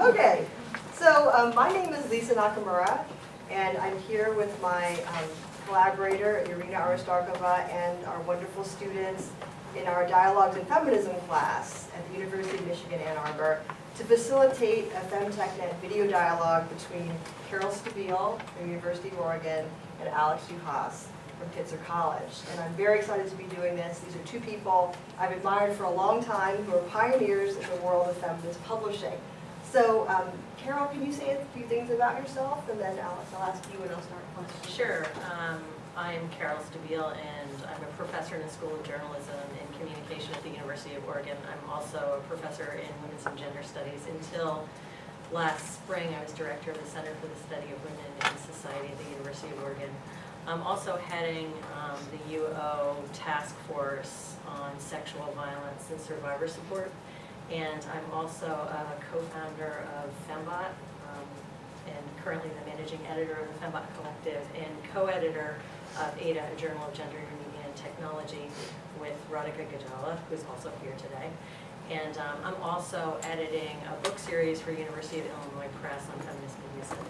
Okay, so my name is Lisa Nakamura, and I'm here with my collaborator, Irina Aristarkova, and our wonderful students in our Dialogues in Feminism class at the University of Michigan, Ann Arbor, to facilitate a FemTechNet video dialogue between Carol Stabile from the University of Oregon and Alex Juhas from Pitzer College. And I'm very excited to be doing this. These are two people I've admired for a long time who are pioneers in the world of feminist publishing. So, Carol, can you say a few things about yourself, and then Alex, I'll ask you and I'll start questions. Sure. I'm Carol Stabile, and I'm a professor in the School of Journalism and Communication at the University of Oregon. I'm also a professor in Women's and Gender Studies. Until last spring, I was director of the Center for the Study of Women in Society at the University of Oregon. I'm also heading the UO task force on sexual violence and survivor support. And I'm also a co-founder of Fembot, and currently the managing editor of the Fembot Collective, and co-editor of Ada, a journal of gender, media, and technology, with Radhika Gajala, who's also here today. And I'm also editing a book series for University of Illinois Press on feminist media studies.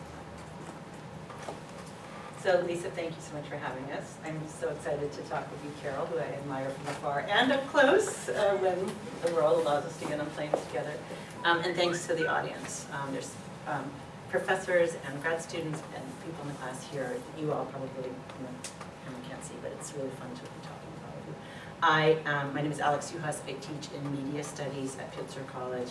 So Lisa, thank you so much for having us. I'm so excited to talk with you, Carol, who I admire from afar and up close when the world allows us to get on planes together. And thanks to the audience. There's professors and grad students and people in the class here that you all probably can't see, but it's really fun to be talking about you. My name is Alex Juhas. I teach in media studies at Pitzer College.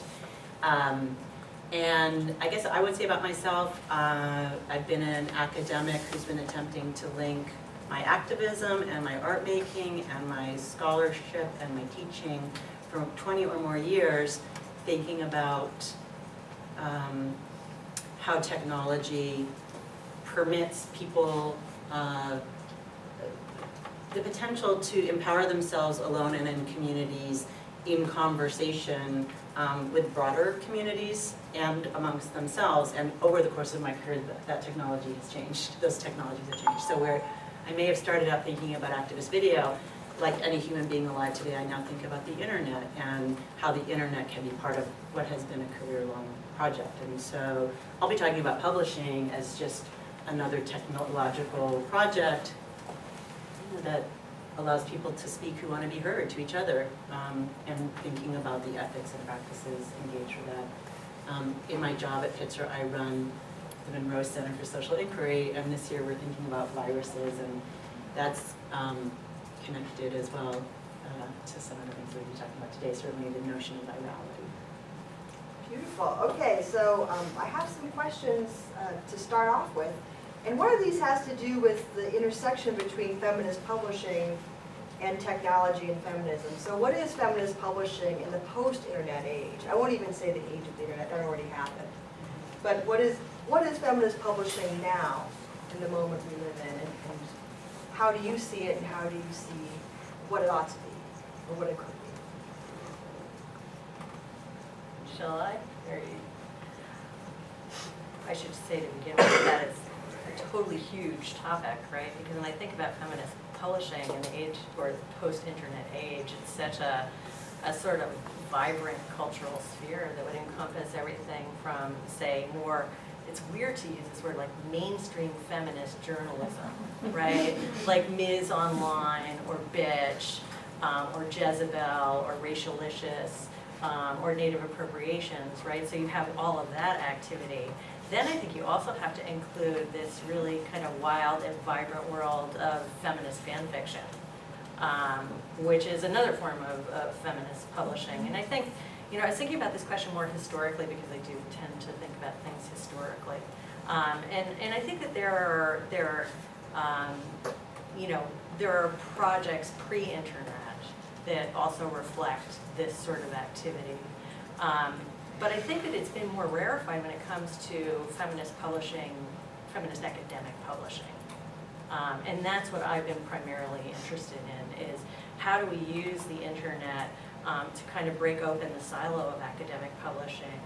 And I guess I would say about myself, I've been an academic who's been attempting to link my activism and my art making and my scholarship and my teaching for 20 or more years, thinking about how technology permits people the potential to empower themselves alone and in communities in conversation with broader communities and amongst themselves. And over the course of my career, that technology has changed. Those technologies have changed. So where I may have started out thinking about activist video, like any human being alive today, I now think about the internet and how the internet can be part of what has been a career-long project. And so I'll be talking about publishing as just another technological project that allows people to speak who want to be heard to each other, and thinking about the ethics and practices engaged with that. In my job at Pitzer, I run the Monroe Center for Social Inquiry, and this year we're thinking about viruses, and that's connected as well to some of the things we'll be talking about today, certainly the notion of virality. Beautiful. Okay, so I have some questions to start off with. And one of these has to do with the intersection between feminist publishing and technology and feminism. So what is feminist publishing in the post-internet age? I won't even say the age of the internet, that already happened. But what is feminist publishing now in the moment we live in? And how do you see it, and how do you see what it ought to be, or what it could be? Shall I? Or I should say to begin with that it's a totally huge topic, right? Because when I think about feminist publishing in the age, or post-internet age, it's such a sort of vibrant cultural sphere that would encompass everything from, say, more, it's weird to use this word, like mainstream feminist journalism, right? Like Ms. Online, or Bitch, or Jezebel, or Racialicious, or Native Appropriations, right? So you have all of that activity. Then I think you also have to include this really kind of wild and vibrant world of feminist fan fiction, which is another form of feminist publishing. And I think, I was thinking about this question more historically, because I do tend to think about things historically. And I think that there are projects pre-internet that also reflect this sort of activity. But I think that it's been more rarefied when it comes to feminist publishing, feminist academic publishing. And that's what I've been primarily interested in, is how do we use the internet to kind of break open the silo of academic publishing,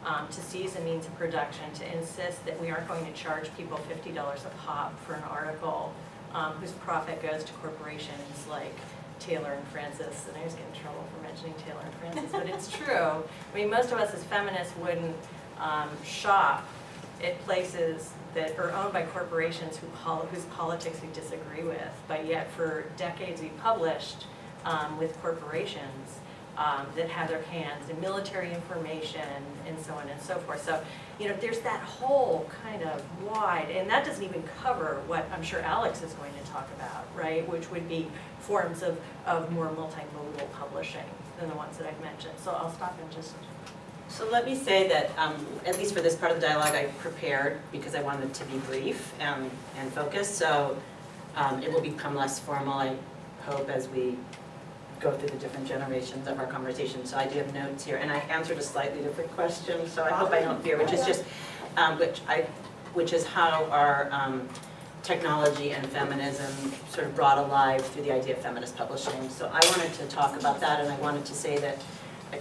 to seize a means of production, to insist that we aren't going to charge people $50 a pop for an article whose profit goes to corporations like Taylor and Francis, and I always get in trouble for mentioning Taylor and Francis, but it's true. I mean, most of us as feminists wouldn't shop at places that are owned by corporations whose politics we disagree with, but yet for decades we published with corporations that have their hands in military information and so on and so forth. So, you know, there's that whole kind of wide, and that doesn't even cover what I'm sure Alex is going to talk about, right? Which would be forms of more multimodal publishing than the ones that I've mentioned. So I'll stop and just... So let me say that, at least for this part of the dialogue, I prepared because I wanted it to be brief and focused. So it will become less formal, I hope, as we go through the different generations of our conversation. So I do have notes here, and I answered a slightly different question, so I hope I don't fear, which is just, which is how our technology and feminism sort of brought alive through the idea of feminist publishing. So I wanted to talk about that, and I wanted to say that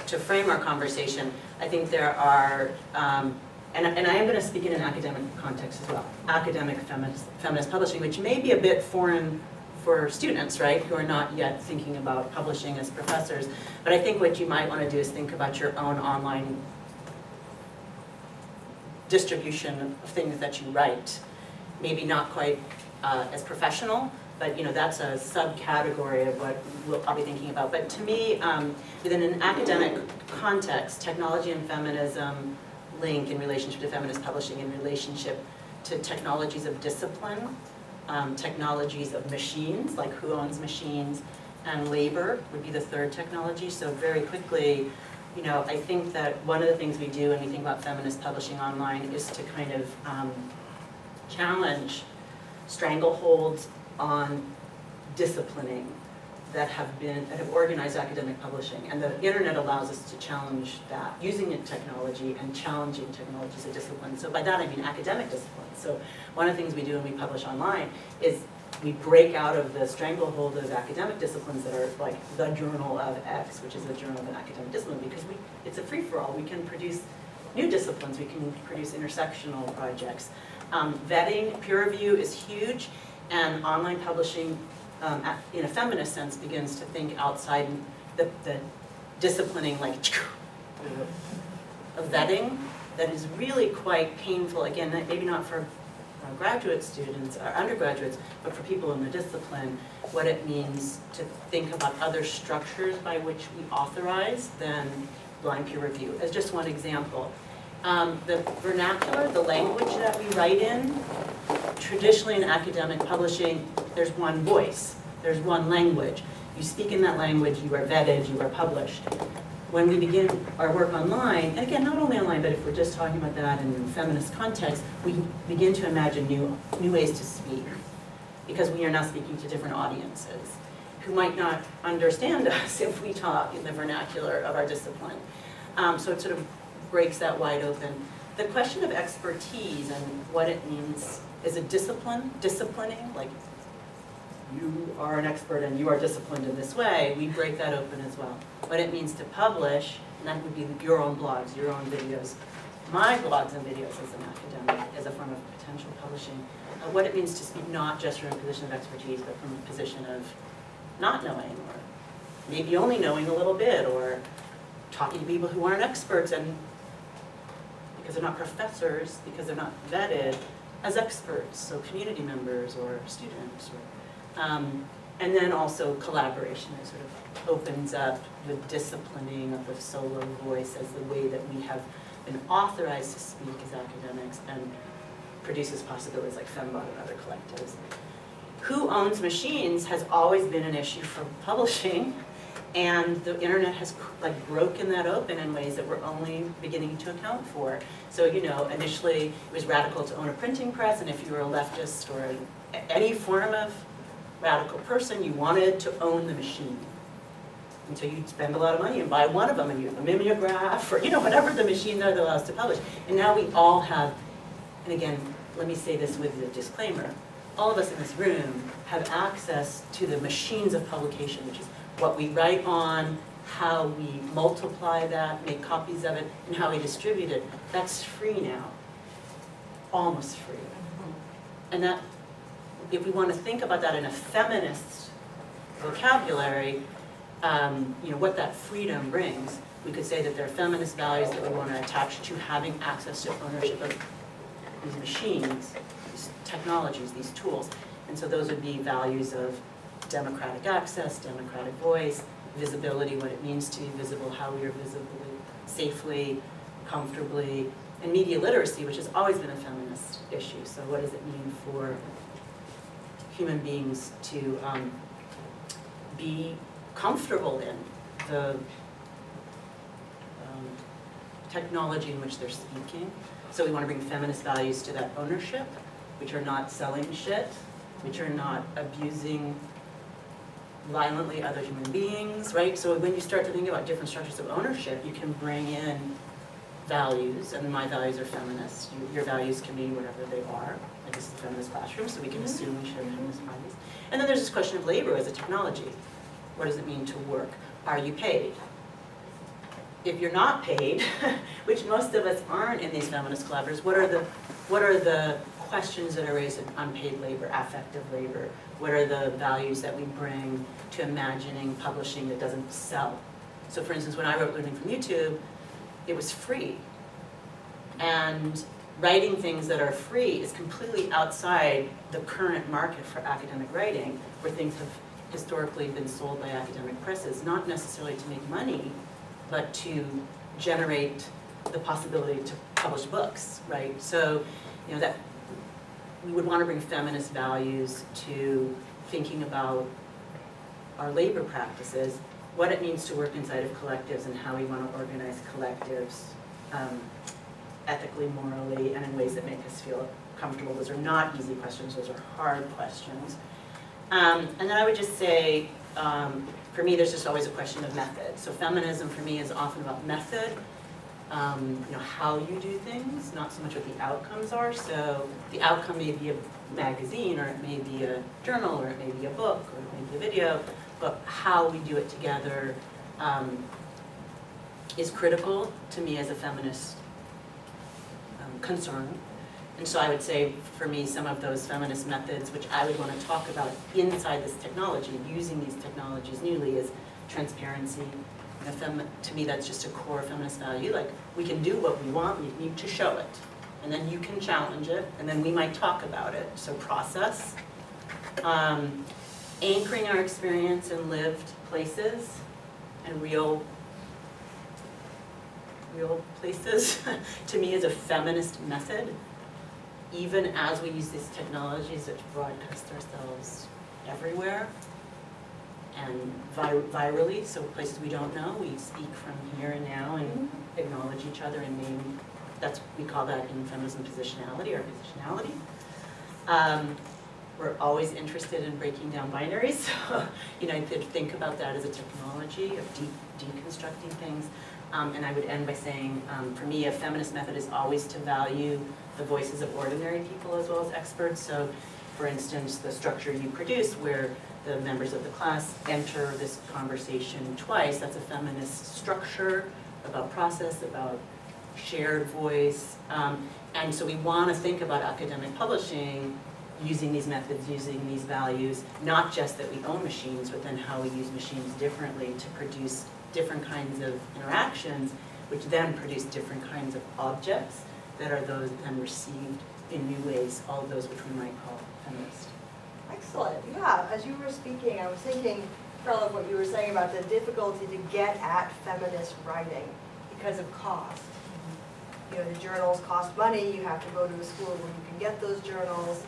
to frame our conversation, I think there are, and I am going to speak in an academic context as well, academic feminist publishing, which may be a bit foreign for students, right, who are not yet thinking about publishing as professors. But I think what you might want to do is think about your own online distribution of things that you write. Maybe not quite as professional, but you know, that's a subcategory of what I'll be thinking about. But to me, within an academic context, technology and feminism link in relationship to feminist publishing, in relationship to technologies of discipline, technologies of machines, like who owns machines, and labor would be the third technology. So very quickly, you know, I think that one of the things we do when we think about feminist publishing online is to kind of challenge strangleholds on disciplining that have organized academic publishing. And the internet allows us to challenge that, using technology and challenging technologies of discipline. So by that I mean academic discipline. So one of the things we do when we publish online is we break out of the stranglehold of academic disciplines that are like the Journal of X, which is the Journal of an Academic Discipline, because it's a free-for-all. We can produce new disciplines, we can produce intersectional projects. Vetting, peer review is huge, and online publishing, in a feminist sense, begins to think outside the disciplining, like, of vetting that is really quite painful. Again, maybe not for graduate students or undergraduates, but for people in the discipline, what it means to think about other structures by which we authorize than blind peer review. As just one example. The vernacular, the language that we write in, traditionally in academic publishing, there's one voice, there's one language. You speak in that language, you are vetted, you are published. When we begin our work online, and again, not only online, but if we're just talking about that in a feminist context, we begin to imagine new ways to speak, because we are now speaking to different audiences who might not understand us if we talk in the vernacular of our discipline. So it sort of breaks that wide open. The question of expertise and what it means is a disciplining, like you are an expert and you are disciplined in this way, we break that open as well. What it means to publish, and that would be your own blogs, your own videos, my blogs and videos as an academic, as a form of potential publishing. What it means to speak not just from a position of expertise, but from a position of not knowing, or maybe only knowing a little bit, or talking to people who aren't experts, and because they're not professors, because they're not vetted as experts, so community members or students. And then also collaboration. It sort of opens up the disciplining of the solo voice as the way that we have been authorized to speak as academics, and produces possibilities like Fembot and other collectives. Who owns machines has always been an issue for publishing, and the internet has like broken that open in ways that we're only beginning to account for. So, you know, initially it was radical to own a printing press, and if you were a leftist or any form of radical person, you wanted to own the machine. And so you'd spend a lot of money and buy one of them, and you have a mimeograph, or you know, whatever the machines are that allow us to publish. And now we all have, and again, let me say this with a disclaimer, all of us in this room have access to the machines of publication, which is what we write on, how we multiply that, make copies of it, and how we distribute it. That's free now, almost free. And that, if we want to think about that in a feminist vocabulary, you know, what that freedom brings, We could say that there are feminist values that we want to attach to having access to ownership of these machines, these technologies, these tools. And so those would be values of democratic access, democratic voice, visibility, what it means to be visible, how we are visibly, safely, comfortably, and media literacy, which has always been a feminist issue. So what does it mean for human beings to be comfortable in the technology in which they're speaking? So we want to bring feminist values to that ownership, which are not selling shit, which are not abusing violently other human beings, right? So when you start to think about different structures of ownership, you can bring in values, and my values are feminist. Your values can be whatever they are. Like this is a feminist classroom, so we can assume we share feminist values. And then there's this question of labor as a technology. What does it mean to work? Are you paid? If you're not paid, which most of us aren't in these feminist collaboratives, what are the questions that are raised in unpaid labor, affective labor? What are the values that we bring to imagining publishing that doesn't sell? So for instance, when I wrote Learning from YouTube, it was free. And writing things that are free is completely outside the current market for academic writing, where things have historically been sold by academic presses, not necessarily to make money, but to generate the possibility to publish books, right? So, you know, that we would want to bring feminist values to thinking about our labor practices, what it means to work inside of collectives and how we want to organize collectives ethically, morally, and in ways that make us feel comfortable. Those are not easy questions, those are hard questions. And then I would just say, for me, there's just always a question of method. So feminism for me is often about method, you know, how you do things, not so much what the outcomes are. So the outcome may be a magazine, or it may be a journal, or it may be a book, or it may be a video, but how we do it together is critical to me as a feminist concern. And so I would say, for me, some of those feminist methods, which I would want to talk about inside this technology, using these technologies newly, is transparency. You know, to me, that's just a core feminist value. Like, we can do what we want, we need to show it. And then you can challenge it, and then we might talk about it. So process. Anchoring our experience in lived places and real places, to me, is a feminist method. Even as we use these technologies that broadcast ourselves everywhere and virally, so places we don't know, we speak from here and now and acknowledge each other and name, we call that in feminism positionality, or positionality. We're always interested in breaking down binaries, so you know, think about that as a technology of deconstructing things. And I would end by saying, for me, a feminist method is always to value the voices of ordinary people as well as experts. So, for instance, the structure you produce where the members of the class enter this conversation twice, that's a feminist structure about process, about shared voice. And so we want to think about academic publishing using these methods, using these values, not just that we own machines, but then how we use machines differently to produce different kinds of interactions, which then produce different kinds of objects that are those then received in new ways, all of those which we might call feminist. Excellent. Yeah, as you were speaking, I was thinking, Carla, of what you were saying about the difficulty to get at feminist writing because of cost. You know, the journals cost money, you have to go to a school where you can get those journals.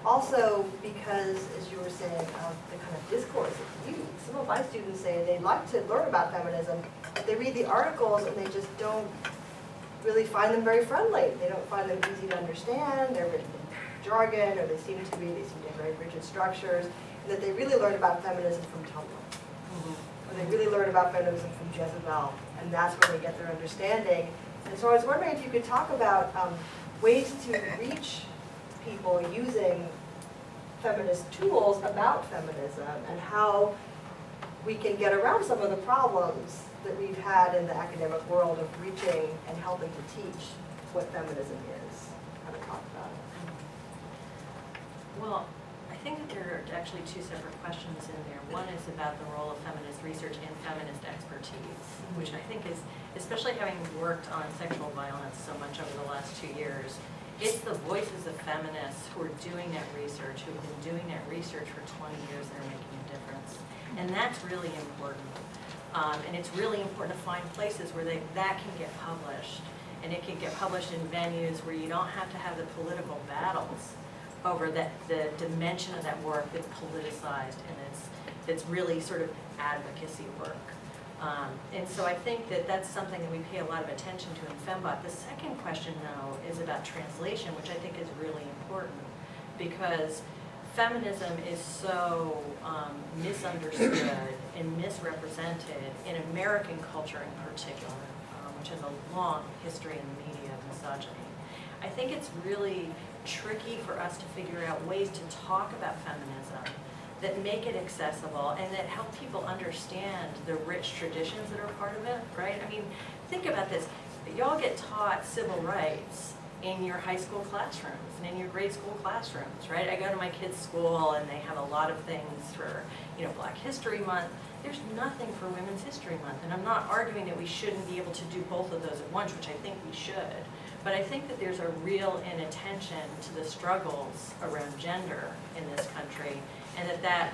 Also, because, as you were saying, of the kind of discourse it's used. Some of my students say they'd like to learn about feminism, but they read the articles and they just don't really find them very friendly. They don't find them easy to understand, they're written in jargon, or they seem to have very rigid structures, and that they really learn about feminism from Tumblr. Or they really learn about feminism from Jezebel, and that's where they get their understanding. And so I was wondering if you could talk about ways to reach people using feminist tools about feminism and how we can get around some of the problems that we've had in the academic world of reaching and helping to teach what feminism is, how to talk about it. Well, I think that there are actually two separate questions in there. One is about the role of feminist research and feminist expertise, which I think is, especially having worked on sexual violence so much over the last 2 years, it's the voices of feminists who are doing that research, who have been doing that research for 20 years that are making a difference. And that's really important. And it's really important to find places where that can get published. And it can get published in venues where you don't have to have the political battles over the dimension of that work that's politicized and that's really sort of advocacy work. And so I think that that's something that we pay a lot of attention to in Fembot. The second question, though, is about translation, which I think is really important because feminism is so misunderstood and misrepresented in American culture in particular, which has a long history in the media of misogyny. I think it's really tricky for us to figure out ways to talk about feminism that make it accessible and that help people understand the rich traditions that are part of it, right? I mean, think about this. Y'all get taught civil rights in your high school classrooms and in your grade school classrooms, right? I go to my kids' school and they have a lot of things for, Black History Month. There's nothing for Women's History Month, and I'm not arguing that we shouldn't be able to do both of those at once, which I think we should. But I think that there's a real inattention to the struggles around gender in this country, and that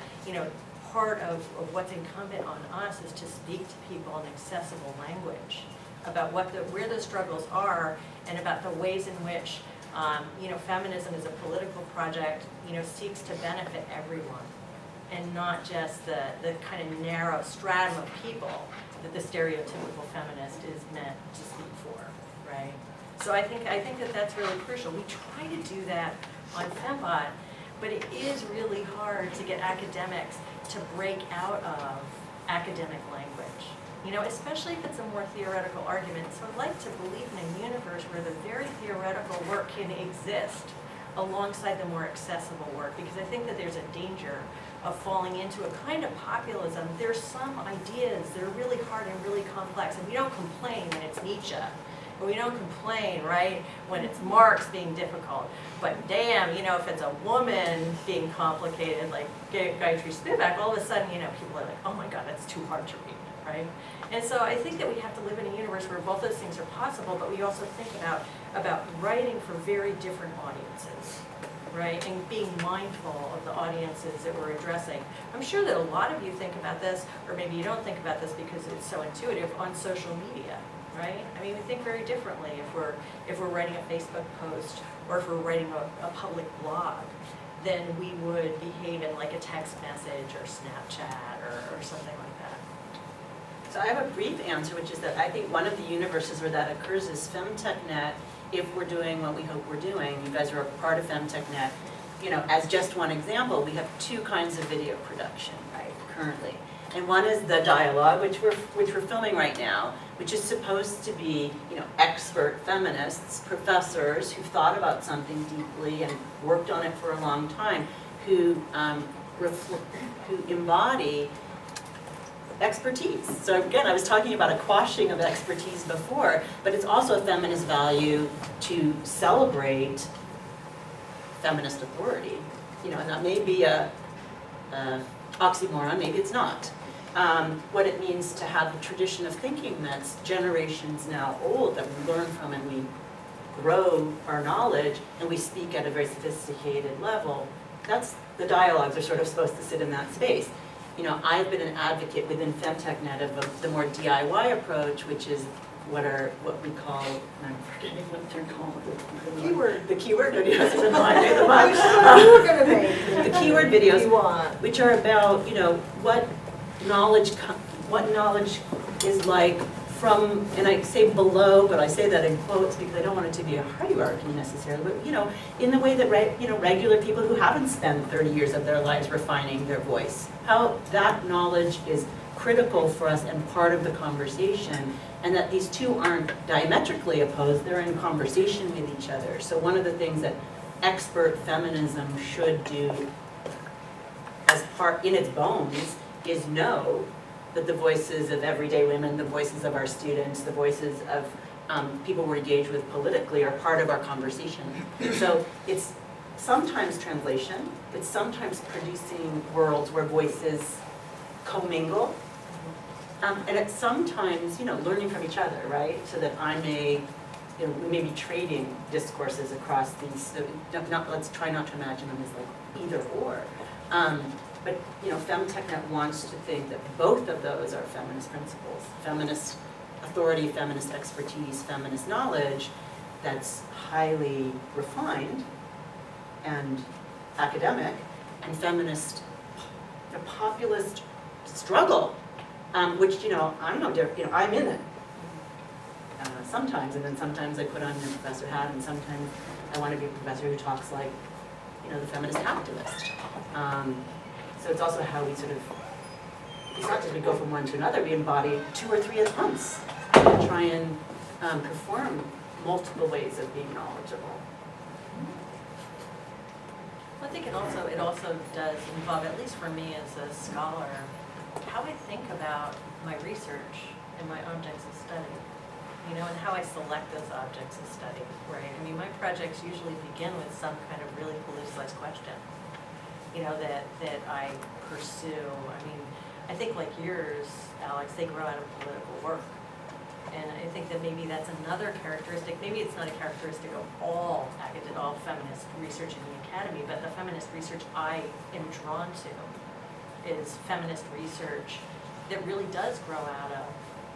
part of what's incumbent on us is to speak to people in accessible language about where the struggles are and about the ways in which feminism as a political project seeks to benefit everyone and not just the kind of narrow stratum of people that the stereotypical feminist is meant to speak for, right? So I think that that's really crucial. We try to do that on Fembot, but it is really hard to get academics to break out of academic language, especially if it's a more theoretical argument. So I'd like to believe in a universe where the very theoretical work can exist alongside the more accessible work, because I think that there's a danger of falling into a kind of populism. There's some ideas that are really hard and really complex, and we don't complain when it's Nietzsche. But we don't complain, right, when it's Marx being difficult. But damn, if it's a woman being complicated, like Gayatri Spivak, all of a sudden, people are like, oh my God, that's too hard to read, right? And so I think that we have to live in a universe where both those things are possible, but we also think about writing for very different audiences, right? And being mindful of the audiences that we're addressing. I'm sure that a lot of you think about this, or maybe you don't think about this because it's so intuitive, on social media. Right? I mean, we think very differently if we're writing a Facebook post or if we're writing a public blog than we would behave in like a text message or Snapchat or something like that. So I have a brief answer, which is that I think one of the universes where that occurs is FemTechNet. If we're doing what we hope we're doing, you guys are a part of FemTechNet. As just one example, we have two kinds of video production, right, currently. And one is the dialogue, which we're filming right now, which is supposed to be, expert feminists, professors who've thought about something deeply and worked on it for a long time, who embody expertise. So again, I was talking about a quashing of expertise before, but it's also a feminist value to celebrate feminist authority. And that may be a oxymoron, maybe it's not. What it means to have a tradition of thinking that's generations now old, that we learn from and we grow our knowledge and we speak at a very sophisticated level. That's the dialogues are sort of supposed to sit in that space. I've been an advocate within FemTechNet of the more DIY approach, which is what we call, I'm forgetting what they're called. Keyword. The keyword videos. I made them I up. know you were gonna make. The keyword videos, You want. which are about, what knowledge is like from, and I say below, but I say that in quotes because I don't want it to be a hierarchy necessarily, but in the way that regular people who haven't spent 30 years of their lives refining their voice, how that knowledge is critical for us and part of the conversation, and that these two aren't diametrically opposed, they're in conversation with each other. So one of the things that expert feminism should do as part in its bones is know that the voices of everyday women, the voices of our students, the voices of people we're engaged with politically are part of our conversation. So it's sometimes translation, it's sometimes producing worlds where voices commingle. And it's sometimes, learning from each other, right? So that I may, we may be trading discourses across these, so let's try not to imagine them as like either or. But, FemTechNet wants to think that both of those are feminist principles. Feminist authority, feminist expertise, feminist knowledge that's highly refined and academic, and feminist, the populist struggle, which, I'm no different, I'm in it. Sometimes, and then sometimes I put on the professor hat, and sometimes I want to be a professor who talks like, the feminist activist. So it's also how we sort of, it's not just we go from one to another, we embody 2 or 3 at once and try and perform multiple ways of being knowledgeable. I think it also does involve, at least for me as a scholar, how I think about my research and my objects of study, and how I select those objects of study, right? I mean, my projects usually begin with some kind of really politicized question, that I pursue. I mean, I think like yours, Alex, they grow out of political work. And I think that maybe that's another characteristic. Maybe it's not a characteristic of all feminist research in the academy, but the feminist research I am drawn to is feminist research that really does grow out of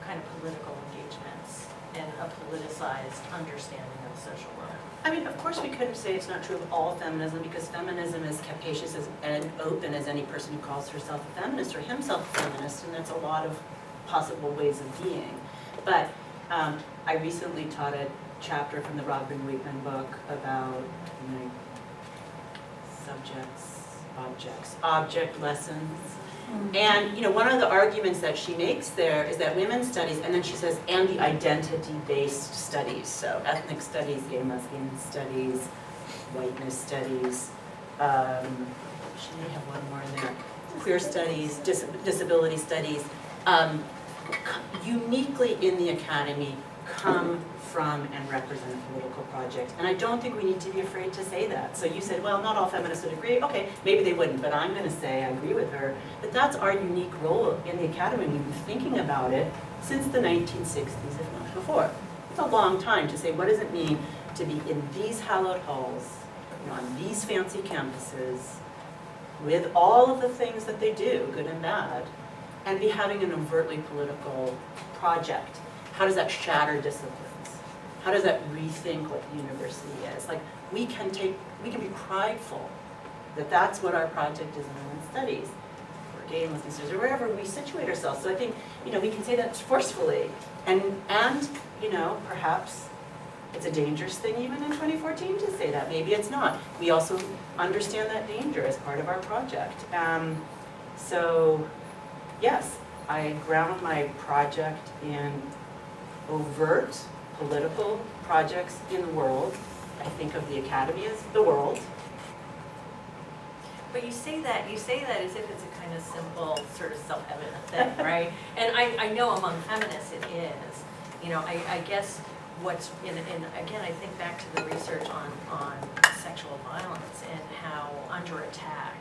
kind of political engagements and a politicized understanding of social work. I mean, of course we couldn't say it's not true of all feminism, because feminism is capacious and open as any person who calls herself a feminist or himself a feminist, and that's a lot of possible ways of being. But I recently taught a chapter from the Robin Weekman book about object lessons. And one of the arguments that she makes there is that women's studies, and then she says, and the identity-based studies, so ethnic studies, gay and lesbian studies, whiteness studies, she may have one more in there, queer studies, disability studies, uniquely in the academy come from and represent a political project. And I don't think we need to be afraid to say that. So you said, well, not all feminists would agree. Okay, maybe they wouldn't, but I'm going to say, I agree with her, that that's our unique role in the academy. We've been thinking about it since the 1960s, if not before. It's a long time to say, what does it mean to be in these hallowed halls, on these fancy campuses, with all of the things that they do, good and bad, and be having an overtly political project? How does that shatter disciplines? How does that rethink what the university is? Like, we can be prideful that that's what our project is in women's studies, or gay and lesbian studies, or wherever we situate ourselves. So I think, we can say that forcefully. And perhaps it's a dangerous thing even in 2014 to say that. Maybe it's not. We also understand that danger as part of our project. So, yes, I ground my project in overt political projects in the world. I think of the academy as the world. But you say that as if it's a kind of simple, sort of self-evident thing, right? And I know among feminists it is. I guess what's, and again, I think back to the research on sexual violence and how under attack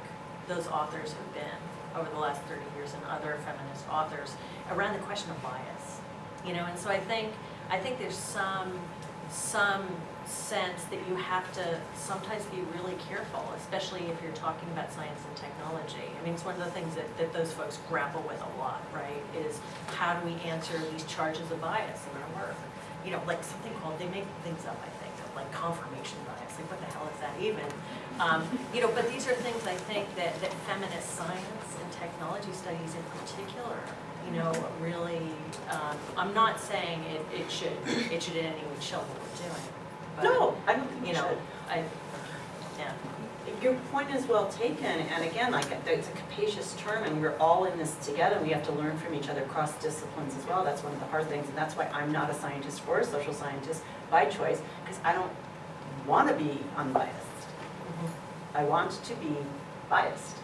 those authors have been over the last 30 years, and other feminist authors around the question of bias. And so I think there's some sense that you have to sometimes be really careful, especially if you're talking about science and technology. I mean, it's one of the things that those folks grapple with a lot, right, is how do we answer these charges of bias in our work? Like something called, they make things up, I think, of like confirmation bias. Like, what the hell is that even? But these are things I think that feminist science and technology studies in particular, really, I'm not saying it should in any way chill what we're doing. But, No, I don't think you should. Yeah. Your point is well taken, and again, like, it's a capacious term, and we're all in this together. We have to learn from each other, cross disciplines as well. That's one of the hard things, and that's why I'm not a scientist or a social scientist by choice, because I don't want to be unbiased. I want to be biased.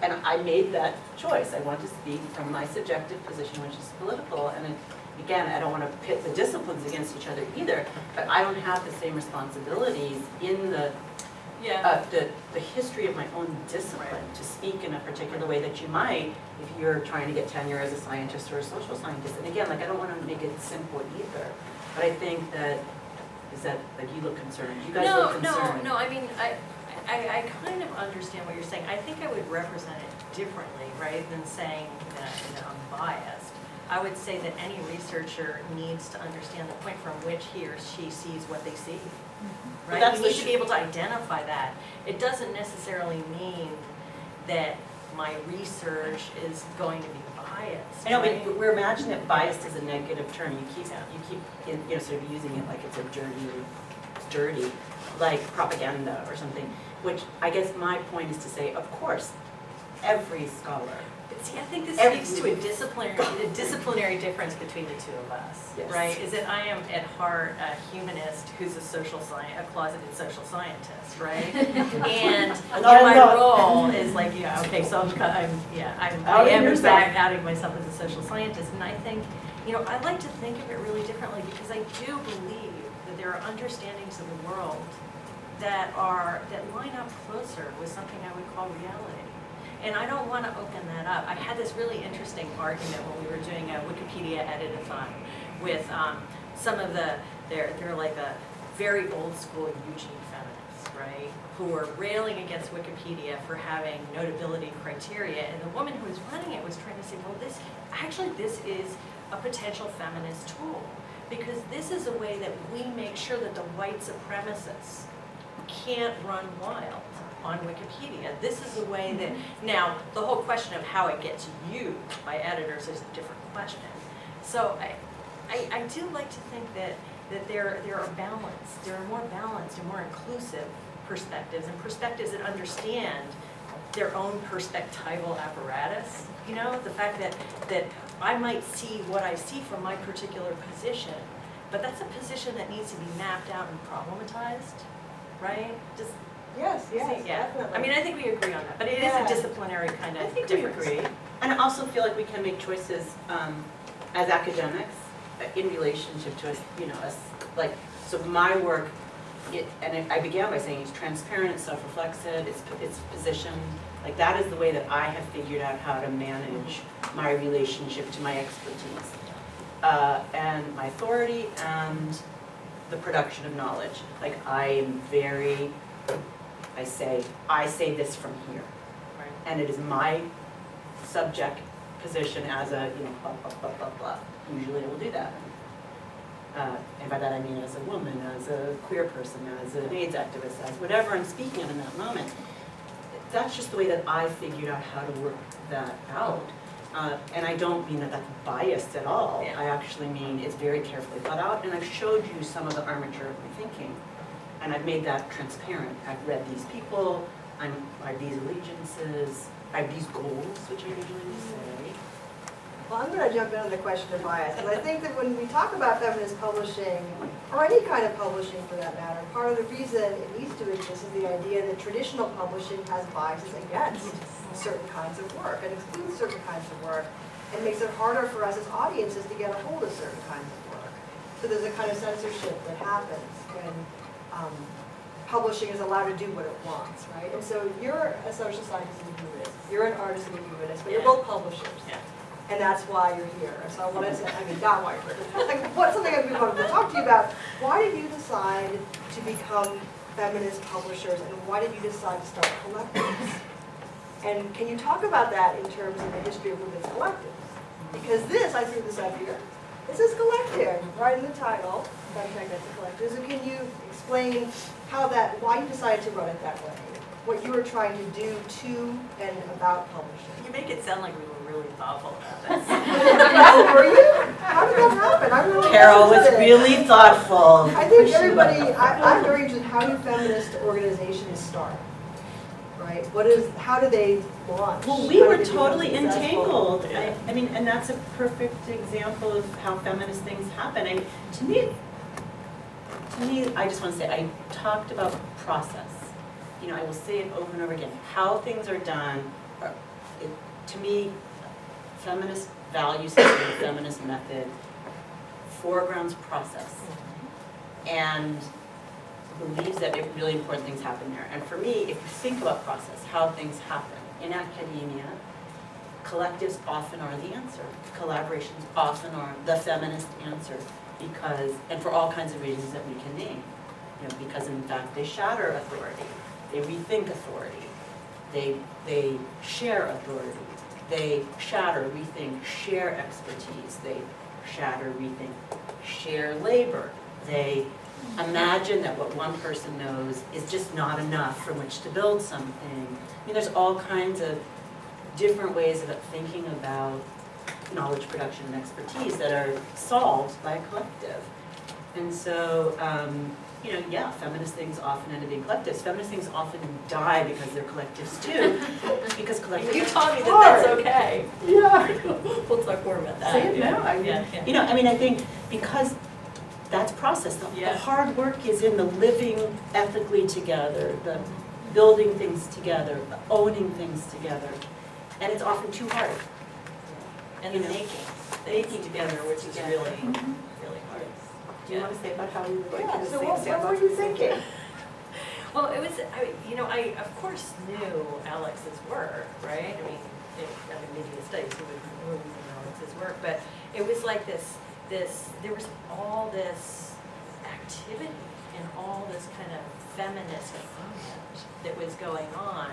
And I made that choice. I want to speak from my subjective position, which is political. And again, I don't want to pit the disciplines against each other either, but I don't have the same responsibilities in the Yeah. the history of my own discipline to speak in a particular way that you might if you're trying to get tenure as a scientist or a social scientist. And again, like I don't want to make it simple either, but I think that, is that, like you look concerned, you guys look concerned. No, I mean, I kind of understand what you're saying. I think I would represent it differently, right, than saying that I'm biased. I would say that any researcher needs to understand the point from which he or she sees what they see, right? That's You need to be able to identify that. It doesn't necessarily mean that my research is going to be biased. I know, right? but we're imagining that biased is a negative term. You keep sort of using it like it's a dirty, like propaganda or something. Which I guess my point is to say, of course, every scholar. But see, I think this speaks to a disciplinary difference between the two of us, Yes. right? Is that I am at heart a humanist who's a closeted social scientist, right? And my role is like, so I am in fact outing myself as a social scientist, and I think, I like to think of it really differently because I do believe that there are understandings of the world that line up closer with something I would call reality. And I don't want to open that up. I had this really interesting argument when we were doing a Wikipedia edit-a-thon with some of they're like a very old school Eugene feminists, right? Who were railing against Wikipedia for having notability criteria. And the woman who was running it was trying to say, well, this is a potential feminist tool. Because this is a way that we make sure that the white supremacists can't run wild on Wikipedia. This is a way that, now, the whole question of how it gets used by editors is a different question. So I do like to think that there are more balanced and more inclusive perspectives, and perspectives that understand their own perspectival apparatus. The fact that I might see what I see from my particular position, but that's a position that needs to be mapped out and problematized, right? Yes, definitely. I mean, I think we agree on that, but it is a disciplinary kind of difference. I think we agree. And I also feel like we can make choices as academics in relationship to us, so my work, and I began by saying it's transparent, it's self-reflexive, it's positioned. Like that is the way that I have figured out how to manage my relationship to my expertise and my authority and the production of knowledge. Like I am very, I say this from here. Right. And it is my subject position as a, blah, blah, blah, blah, blah. Usually I will do that. And by that I mean as a woman, as a queer person, as an AIDS activist, as whatever I'm speaking of in that moment. That's just the way that I figured out how to work that out. And I don't mean that that's biased at all. Yeah. I actually mean it's very carefully thought out, and I've showed you some of the armature of my thinking. And I've made that transparent. I've read these people, I have these allegiances, I have these goals, which I usually say. Well, I'm going to jump in on the question of bias, because I think that when we talk about feminist publishing, or any kind of publishing for that matter, part of the reason it needs to exist is the idea that traditional publishing has biases against certain kinds of work and excludes certain kinds of work, and makes it harder for us as audiences to get a hold of certain kinds of work. So there's a kind of censorship that happens when publishing is allowed to do what it wants, right? And so you're a social scientist and a humanist, you're an artist and a humanist, but you're both publishers. Yeah. And that's why you're here. So I wanted to, not why you're here. Like, what's something I've been wanting to talk to you about? Why did you decide to become feminist publishers, and why did you decide to start collectives? And can you talk about that in terms of the history of women's collectives? Because this, I threw this up here, this is collective, right in the title, that's a collective. So can you explain why you decided to run it that way? What you were trying to do to and about publishing? You make it sound like we were really thoughtful about this. Were you? How did that happen? I'm really Carol was interested. really thoughtful. I think everybody, I'm very interested, how do feminist organizations start? Right? How do they launch? Well, we How do were they become totally successful? entangled. I mean, and that's a perfect example of how feminist things happen. To me, I just want to say, I talked about process. I will say it over and over again. How things are done, to me, feminist value system, feminist method, foregrounds process. And believes that really important things happen there. And for me, if you think about process, how things happen in academia, collectives often are the answer. Collaborations often are the feminist answer because, and for all kinds of reasons that we can name. You know, because in fact they shatter authority, they rethink authority, they share authority, they shatter, rethink, share expertise, they shatter, rethink, share labor, they imagine that what one person knows is just not enough from which to build something. I mean, there's all kinds of different ways of thinking about knowledge production and expertise that are solved by a collective. And so, you know, yeah, feminist things often end up being collectives. Feminist things often die because they're collectives too, because collectives You are taught me that hard. that's okay. Yeah. We'll talk more about that. Say it now. I mean, Yeah. you know, I mean, I think because that's process. The Yeah. hard work is in the living ethically together, the building things together, the owning things together, and it's often too hard. And You the know. making together, which is really, really hard. Do you want to say about how we were going Yeah, to the so same what sandbox? were you thinking? Well, it was, I of course knew Alex's work, right? I mean, media studies, who would know Alex's work, but it was like there was all this activity and all this kind of feminist movement that was going on.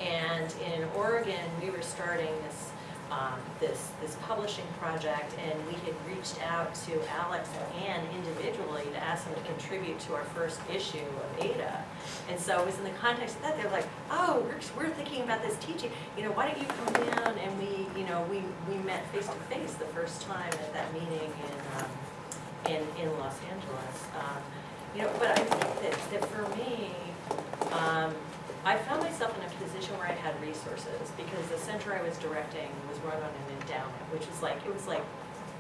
And in Oregon, we were starting this publishing project, and we had reached out to Alex and Anne individually to ask them to contribute to our first issue of Ada. And so it was in the context of that, they were like, oh, we're thinking about this teaching, why don't you come down? And we met face to face the first time at that meeting in Los Angeles. But I think that for me, I found myself in a position where I had resources because the center I was directing was run on an endowment, which was like, it was like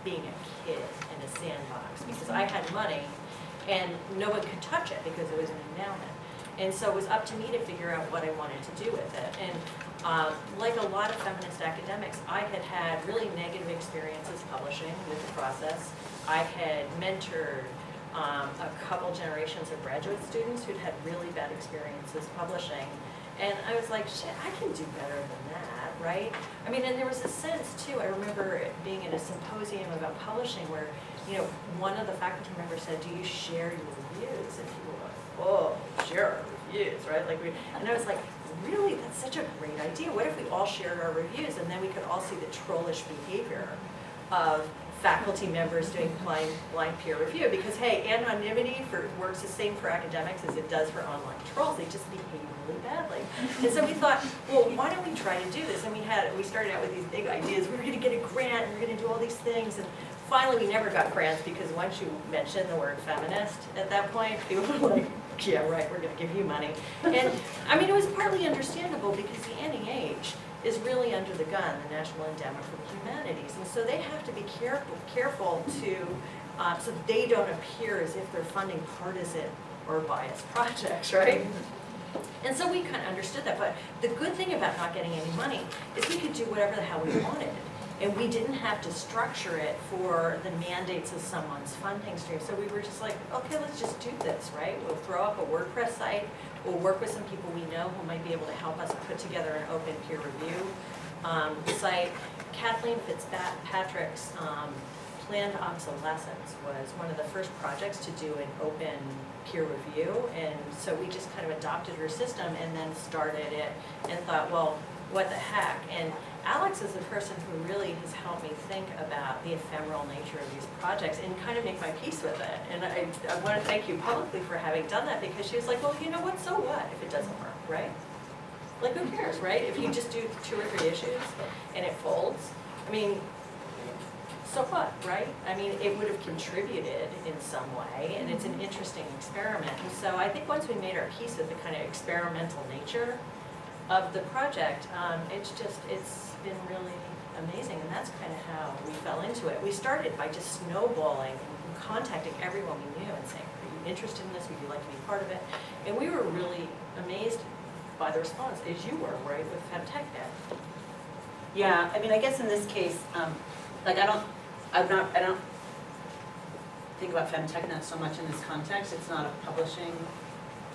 being a kid in a sandbox because I had money and no one could touch it because it was an endowment. And so it was up to me to figure out what I wanted to do with it. And like a lot of feminist academics, I had really negative experiences publishing with the process. I had mentored a couple generations of graduate students who'd had really bad experiences publishing. And I was like, shit, I can do better than that, right? I mean, and there was a sense too, I remember being at a symposium about publishing where, one of the faculty members said, do you share your reviews? And people were like, oh, share our reviews, right? And I was like, really, that's such a great idea. What if we all shared our reviews and then we could all see the trollish behavior of faculty members doing blind peer review? Because hey, anonymity works the same for academics as it does for online trolls. They just behave really badly. And so we thought, well, why don't we try to do this? And we started out with these big ideas. We were going to get a grant. We were going to do all these things. And finally, we never got grants because once you mention the word feminist at that point, people were like, yeah, right, we're going to give you money. And I mean, it was partly understandable because the NEH is really under the gun, the National Endowment for the Humanities. And so they have to be careful to, so they don't appear as if they're funding partisan or biased projects, right? And so we kind of understood that. But the good thing about not getting any money is we could do whatever the hell we wanted. And we didn't have to structure it for the mandates of someone's funding stream. So we were just like, okay, let's just do this, right? We'll throw up a WordPress site. We'll work with some people we know who might be able to help us put together an open peer review site. Kathleen Fitzpatrick's planned obsolescence was one of the first projects to do an open peer review. And so we just kind of adopted her system and then started it and thought, well, what the heck? And Alex is the person who really has helped me think about the ephemeral nature of these projects and kind of make my peace with it. And I want to thank you publicly for having done that because she was like, well, you know what, so what if it doesn't work, right? Like, who cares, right? If you just do 2 or 3 issues and it folds, I mean, so what, right? I mean, it would have contributed in some way, and it's an interesting experiment. And so I think once we made our peace with the kind of experimental nature of the project, it's been really amazing, and that's kind of how we fell into it. We started by just snowballing and contacting everyone we knew and saying, are you interested in this? Would you like to be part of it? And we were really amazed by the response, as you were, right, with FemTechNet. Yeah, I mean, I guess in this case, I don't think about FemTechNet so much in this context. It's not a publishing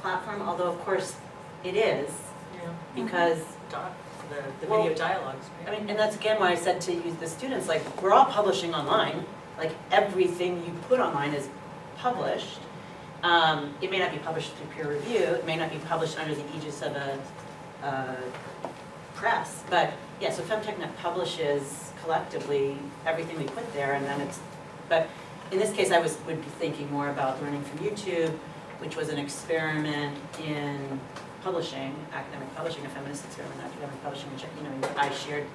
platform, although of course it is, Yeah. because, The Well, video dialogues, I right? mean, and that's again why I said to use the students, like, we're all publishing online, like, everything you put online is published. It may not be published through peer review, it may not be published under the aegis of a press, but, yeah, so FemTechNet publishes collectively everything we put there, and then but in this case, I would be thinking more about learning from YouTube, which was an experiment in publishing, academic publishing, a feminist experiment, academic publishing, which, I shared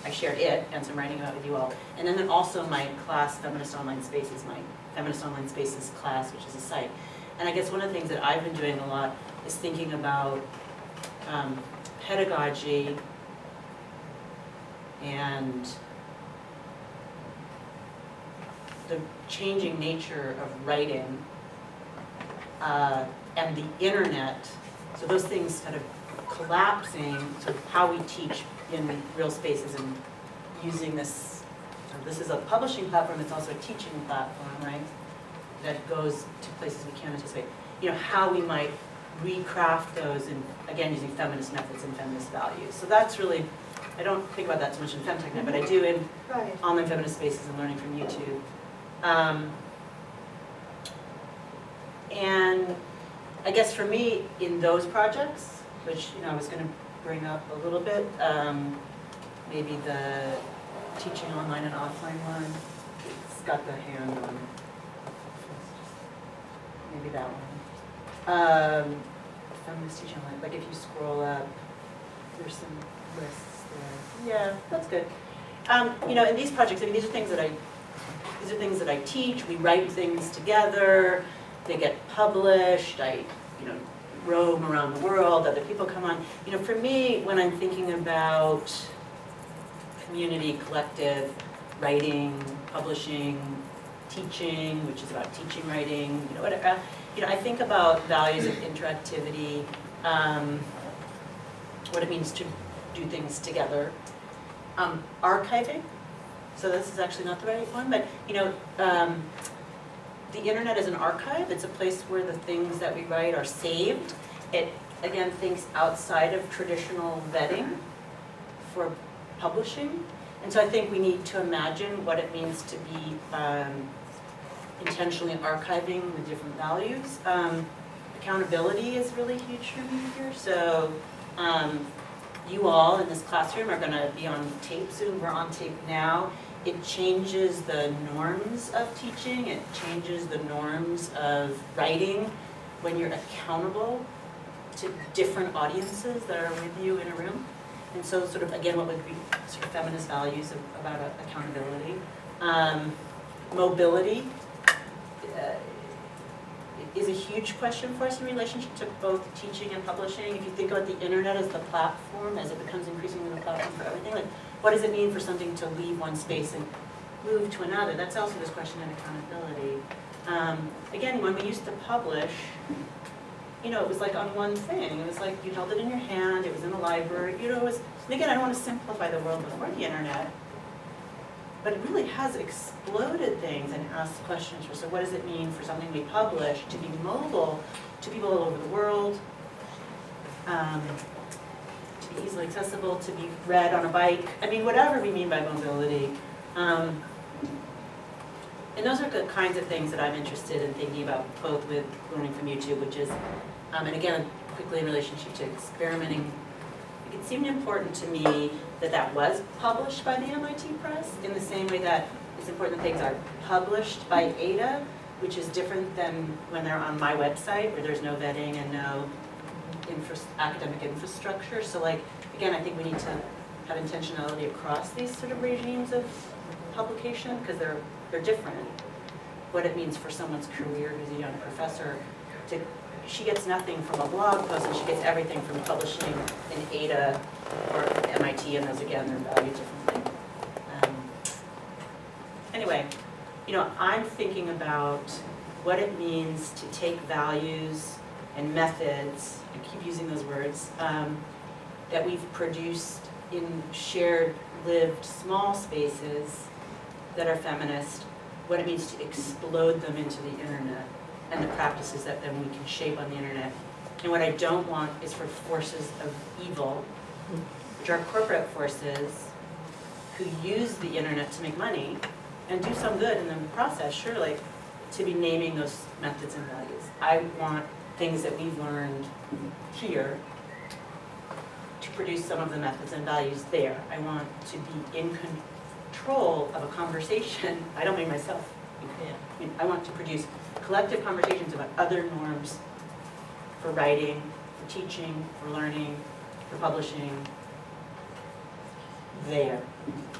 I shared it and some writing about with you all. And then also my class, Feminist Online Spaces, my Feminist Online Spaces class, which is a site. And I guess one of the things that I've been doing a lot is thinking about pedagogy and the changing nature of writing and the internet, so those things kind of collapsing, so how we teach in real spaces and using this, so this is a publishing platform, it's also a teaching platform, right? That goes to places we can't anticipate. How we might recraft those, and again, using feminist methods and feminist values. So that's really, I don't think about that so much in FemTechNet, but I do in Right. online feminist spaces and learning from YouTube. And I guess for me, in those projects, which I was going to bring up a little bit, maybe the teaching online and offline one, it's got the hand on it. Maybe that one. Feminist teaching online, like if you scroll up, there's some lists there. Yeah, that's good. In these projects, these are things that I teach. We write things together. They get published. I, roam around the world. Other people come on. For me, when I'm thinking about community, collective, writing, publishing, teaching, which is about teaching, writing, whatever. I think about values of interactivity, what it means to do things together. Archiving. So this is actually not the right one, but the internet is an archive. It's a place where the things that we write are saved. It, again, thinks outside of traditional vetting for publishing. And so I think we need to imagine what it means to be intentionally archiving with different values. Accountability is really huge for me here. So you all in this classroom are going to be on tape soon. We're on tape now. It changes the norms of teaching. It changes the norms of writing when you're accountable to different audiences that are with you in a room. And so sort of, again, what would be sort of feminist values about accountability. Mobility is a huge question for us in relationship to both teaching and publishing. If you think about the internet as the platform, as it becomes increasingly the platform for everything, like what does it mean for something to leave one space and move to another? That's also this question of accountability. Again, when we used to publish, it was like on one thing. It was like you held it in your hand, it was in the library, it was, and again, I don't want to simplify the world before the internet, but it really has exploded things and asked questions for, so what does it mean for something we publish to be mobile to people all over the world, to be easily accessible, to be read on a bike, whatever we mean by mobility. And those are the kinds of things that I'm interested in thinking about, both with learning from YouTube, which is, and again, quickly in relationship to experimenting. It seemed important to me that that was published by the MIT Press, in the same way that it's important that things are published by Ada, which is different than when they're on my website, where there's no vetting and no academic infrastructure. So again, I think we need to have intentionality across these sort of regimes of publication, because they're different. What it means for someone's career who's a young professor, she gets nothing from a blog post, and she gets everything from publishing in Ada or MIT, and those again, they're valued differently. Anyway, I'm thinking about what it means to take values and methods, I keep using those words, that we've produced in shared, lived, small spaces that are feminist, what it means to explode them into the internet. and the practices that then we can shape on the internet. And what I don't want is for forces of evil, which are corporate forces who use the internet to make money and do some good in the process, surely, to be naming those methods and values. I want things that we've learned here to produce some of the methods and values there. I want to be in control of a conversation. I don't mean myself. I mean, I want to produce collective conversations about other norms for writing, for teaching, for learning, for publishing, there.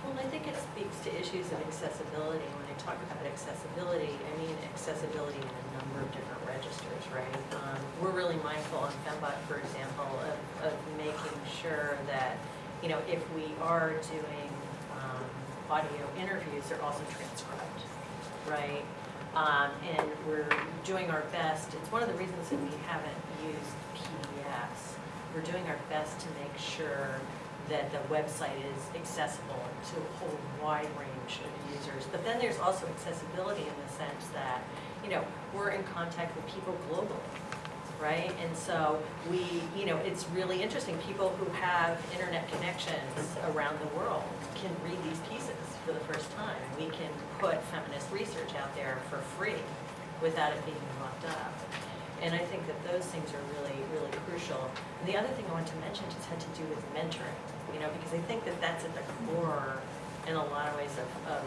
Well, I think it speaks to issues of accessibility. When I talk about accessibility, I mean accessibility in a number of different registers, right? We're really mindful on Fembot, for example, of making sure that, you know, if we are doing audio interviews, they're also transcribed, right? And we're doing our best. It's one of the reasons that we haven't used PDFs. We're doing our best to make sure that the website is accessible to a whole wide range of users. But then there's also accessibility in the sense that, you know, we're in contact with people globally, right? And so we, you know, it's really interesting. People who have internet connections around the world can read these pieces for the first time. We can put feminist research out there for free without it being locked up. And I think that those things are really, really crucial. And the other thing I want to mention just had to do with mentoring, you know, because I think that that's at the core in a lot of ways of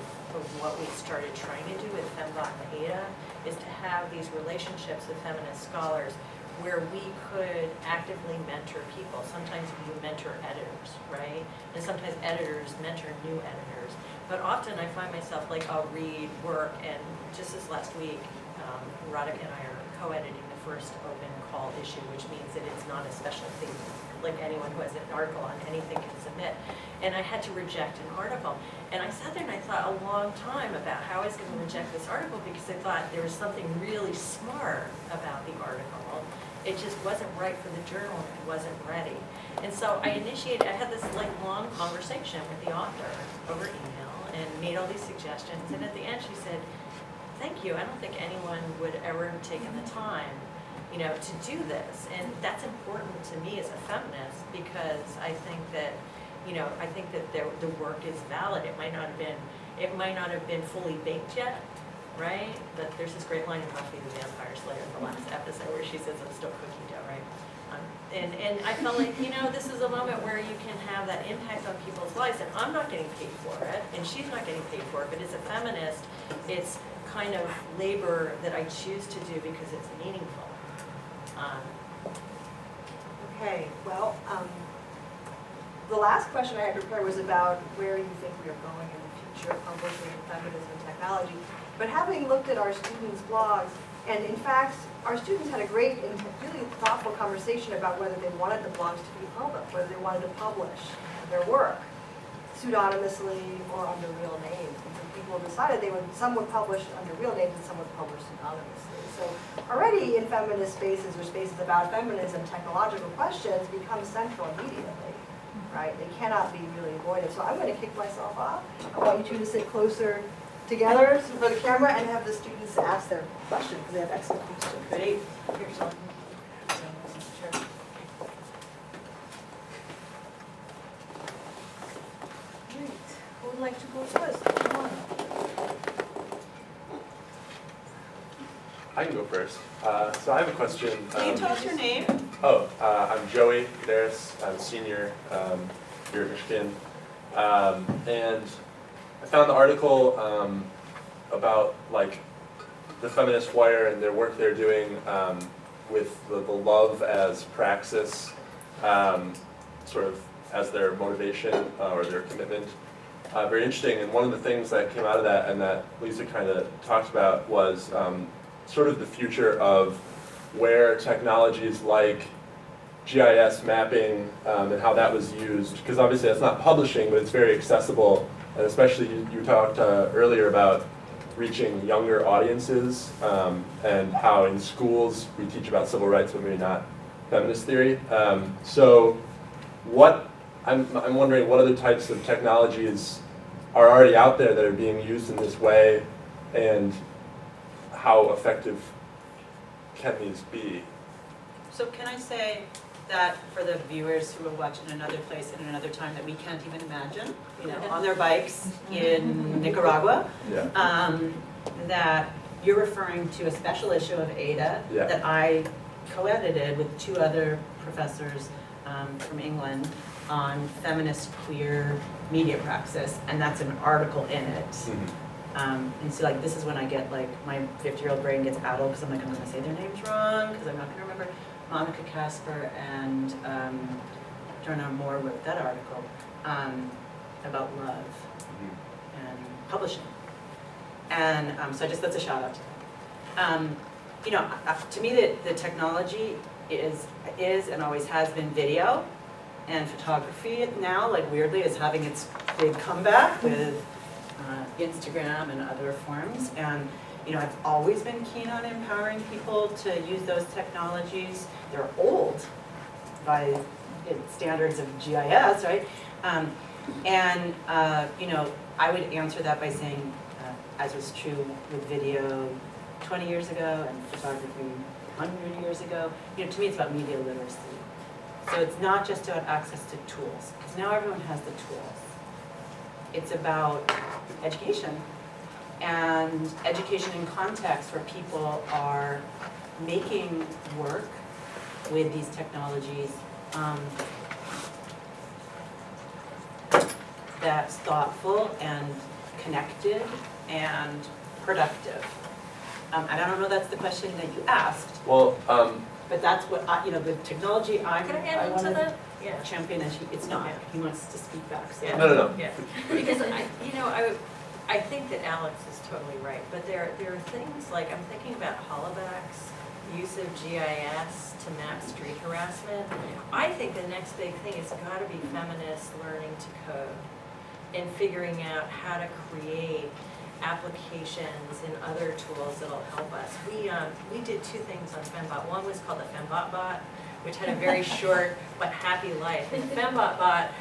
what we started trying to do with Fembot and Ada, is to have these relationships with feminist scholars where we could actively mentor people. Sometimes we mentor editors, right? And sometimes editors mentor new editors. But often I find myself like, I'll read work, and just this last week, Radhika and I are co-editing the first open call issue, which means that it's not a special thing, like anyone who has an article on anything can submit. And I had to reject an article. And I sat there and I thought a long time about how I was going to reject this article, because I thought there was something really smart about the article. It just wasn't right for the journal, and it wasn't ready. And so I had this like long conversation with the author over email and made all these suggestions. And at the end she said, thank you, I don't think anyone would ever have taken the time, you know, to do this. And that's important to me as a feminist, because I think that, you know, I think that the work is valid. It might not have been fully baked yet, right? But there's this great line in Buffy the Vampire Slayer in the last episode where she says, I'm still cookie dough, right? And I felt like, you know, this is a moment where you can have that impact on people's lives, and I'm not getting paid for it, and she's not getting paid for it, but as a feminist, it's kind of labor that I choose to do because it's meaningful. Okay, well, the last question I had prepared was about where you think we are going in the future of publishing and feminism and technology. But having looked at our students' blogs, and in fact, our students had a great and really thoughtful conversation about whether they wanted the blogs to be public, whether they wanted to publish their work pseudonymously or under real names. And so people decided some would publish under real names and some would publish pseudonymously. So already in feminist spaces or spaces about feminism, technological questions become central immediately, right? They cannot be really avoided. So I'm going to kick myself off. I want you two to sit closer together for the camera and have the students ask their questions, because they have excellent questions. Great. Here's one. Sure. Great. Who would like to go first? Come on. I can go first. So I have a question. Can you tell us your name? I'm Joey Daris. I'm a senior here at Michigan. And I found the article about like the Feminist Wire and their work they're doing with the love as praxis, sort of as their motivation or their commitment. Very interesting. And one of the things that came out of that and that Lisa kind of talked about was sort of the future of where technologies like GIS mapping and how that was used, because obviously that's not publishing, but it's very accessible, and especially you talked earlier about reaching younger audiences and how in schools we teach about civil rights but maybe not feminist theory. So I'm wondering what other types of technologies are already out there that are being used in this way, and how effective can these be? So can I say that for the viewers who are watching in another place in another time that we can't even imagine, you know, on their bikes in Nicaragua, Yeah. that you're referring to a special issue of Ada Yeah. that I co-edited with 2 other professors from England on feminist queer media praxis, and that's an article in it. Mhm. And so like, this is when I get like, my 50-year-old brain gets addled because I'm like, I'm gonna say their names wrong, because I'm not gonna remember. Monica Casper and Joanna Moore wrote that article about love Mhm. and publishing. And so that's a shout out to them. You know, to me the technology is and always has been video, and photography now, like weirdly, is having its big comeback with Instagram and other forms. And you know, I've always been keen on empowering people to use those technologies. They're old by standards of GIS, right? You know, I would answer that by saying, as was true with video 20 years ago and photography 100 years ago, you know, to me it's about media literacy. So it's not just about access to tools, because now everyone has the tools. It's about education, and education in context where people are making work with these technologies that's thoughtful and connected and productive. And I don't know that's the question that you asked, Well, but that's what, you know, the technology Can I I add want into to that? Yeah. champion, and it's not. Yeah. He wants to speak back, so. Yeah. no. Yeah, because I think that Alex is totally right, but there are things like, I'm thinking about Hollaback's use of GIS to map street harassment. I think the next big thing has got to be feminists learning to code and figuring out how to create applications and other tools that'll help us. We did 2 things on Fembot. One was called the Fembot bot, which had a very short but happy life. And the Fembot bot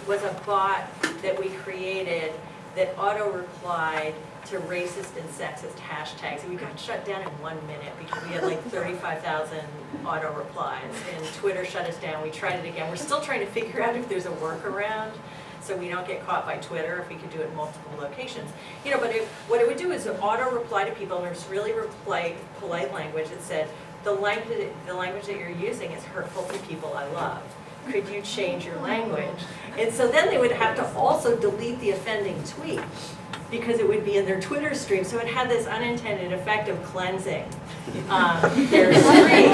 was a bot that we created that auto-replied to racist and sexist hashtags. And we got shut down in 1 minute because we had like 35,000 auto-replies, and Twitter shut us down. We tried it again. We're still trying to figure out if there's a workaround so we don't get caught by Twitter, if we could do it in multiple locations. You know, but what it would do is auto-reply to people, and there's really polite language that said, the language that you're using is hurtful to people I love. Could you change your language? And so then they would have to also delete the offending tweet because it would be in their Twitter stream. So it had this unintended effect of cleansing their stream.